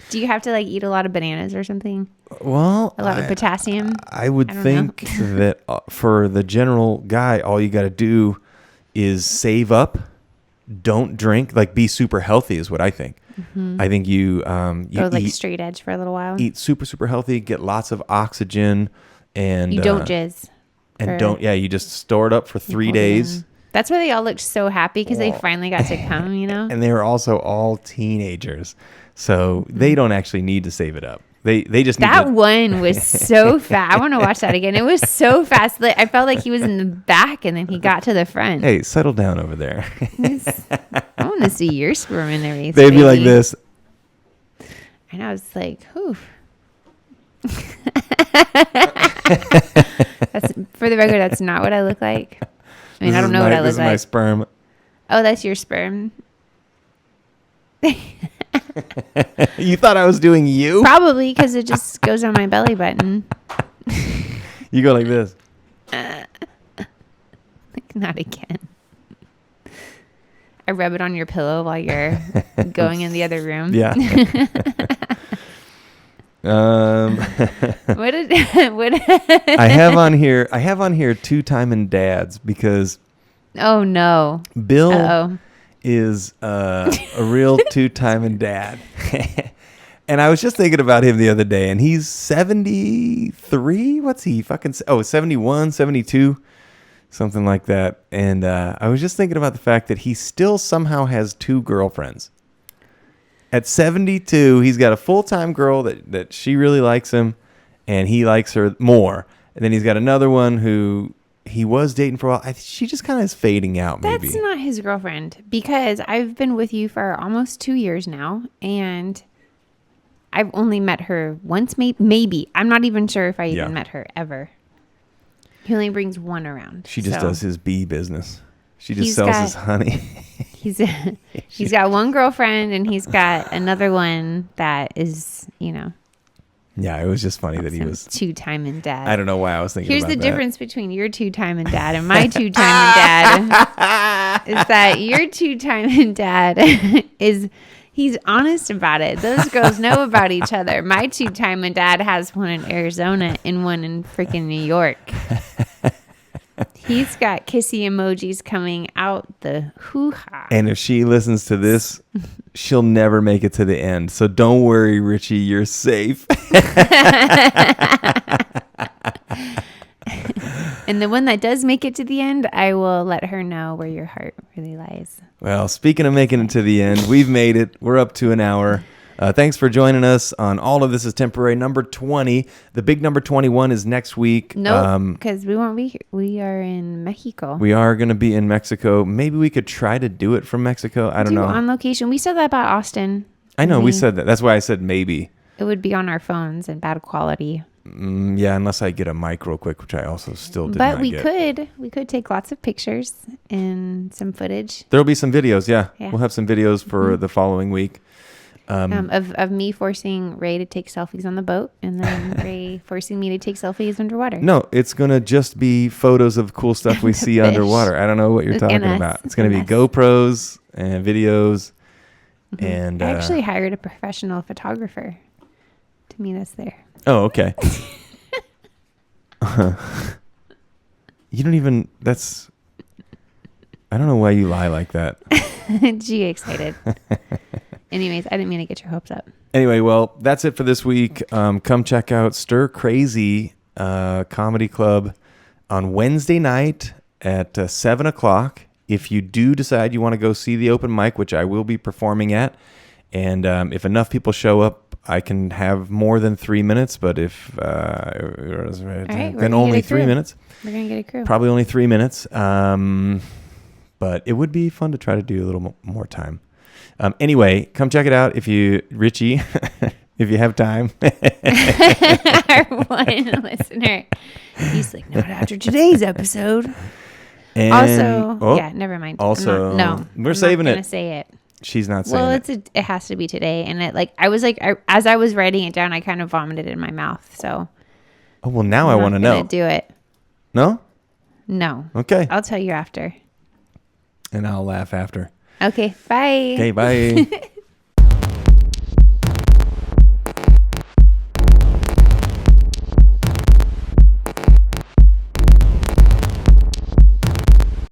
S2: Do you have to like eat a lot of bananas or something?
S1: Well,
S2: a lot of potassium?
S1: I would think that for the general guy, all you got to do is save up, don't drink, like be super healthy is what I think. Mm-hmm. I think you
S2: go like straight edge for a little while.
S1: Eat super, super healthy, get lots of oxygen, and
S2: you don't jizz.
S1: You just store it up for 3 days.
S2: That's why they all looked so happy, because they finally got to come,
S1: And they were also all teenagers. So they don't actually need to save it up. They just need
S2: that one was so fast. I want to watch that again. It was so fast. Like, I felt like he was in the back and then he got to the front.
S1: Hey, settle down over there.
S2: I want to see your sperm in their race.
S1: They'd be like this.
S2: And I was like, whew. For the record, that's not what I look like. I mean, I don't know what I look like. This is my
S1: sperm.
S2: Oh, that's your sperm.
S1: You thought I was doing you?
S2: Probably, because it just goes on my belly button.
S1: You go like this.
S2: Not again. I rub it on your pillow while you're going in the other room.
S1: Yeah.
S2: What
S1: I have on here two-timing dads, because
S2: oh no,
S1: Bill is a real two-timing dad. And I was just thinking about him the other day, and he's 73. What's he? 71, 72, something like that. And I was just thinking about the fact that he still somehow has 2 girlfriends. At 72, he's got a full-time girl that she really likes him, and he likes her more. And then he's got another one who he was dating for a while. She just kind of is fading out, maybe.
S2: That's not his girlfriend, because I've been with you for almost 2 years now, and I've only met her once, maybe. I'm not even sure if I even met her ever. He only brings one around.
S1: She just does his bee business. She just sells his honey.
S2: He's got one girlfriend, and he's got another one that is,
S1: Yeah, it was just funny that he was
S2: two-timing dad.
S1: I don't know why I was thinking
S2: Here's
S1: about that.
S2: the difference between your two-timing dad and my two-timing dad is that your two-timing dad he's honest about it. Those girls know about each other. My two-timing dad has one in Arizona and one in freaking New York. He's got kissy emojis coming out the hoo-ha.
S1: And if she listens to this, she'll never make it to the end. So don't worry, Richie, you're safe.
S2: And the one that does make it to the end, I will let her know where your heart really lies.
S1: Well, speaking of making it to the end, we've made it. We're up to an hour. Thanks for joining us on All of This is Temporary, number 20. The big number 21 is next week.
S2: No, because we won't be here. We are in Mexico.
S1: We are going to be in Mexico. Maybe we could try to do it from Mexico. I don't know.
S2: On location. We said that about Austin.
S1: I know, we said that. That's why I said maybe.
S2: It would be on our phones and bad quality.
S1: Yeah, unless I get a mic real quick, which I also still did not get.
S2: But we could take lots of pictures and some footage.
S1: There'll be some videos, yeah. We'll have some videos for the following week.
S2: Of me forcing Ray to take selfies on the boat, and then Ray forcing me to take selfies underwater.
S1: No, it's going to just be photos of cool stuff we see underwater. I don't know what you're talking about. It's going to be GoPros and videos. Mm-hmm. And
S2: I actually hired a professional photographer to meet us there.
S1: Oh, okay. You don't even, I don't know why you lie like that.
S2: Gee, excited. Anyways, I didn't mean to get your hopes up.
S1: Anyway, well, that's it for this week. Come check out Stir Crazy Comedy Club on Wednesday night at 7 o'clock. If you do decide you want to go see the open mic, which I will be performing at, and if enough people show up, I can have more than 3 minutes. But if then only 3 minutes.
S2: We're going to get a crew.
S1: Probably only 3 minutes. But it would be fun to try to do a little more time. Anyway, come check it out Richie, if you have time.
S2: Our one listener. He's like, not after today's episode.
S1: And
S2: also, yeah, never mind.
S1: Also, we're saving it.
S2: I'm not gonna say it.
S1: She's not saying
S2: it. It has to be today. And as I was writing it down, I kind of vomited in my mouth. So.
S1: Oh, well, now I want to know.
S2: Do it.
S1: No?
S2: No.
S1: Okay.
S2: I'll tell you after.
S1: And I'll laugh after.
S2: Okay. Bye.
S1: Okay. Bye.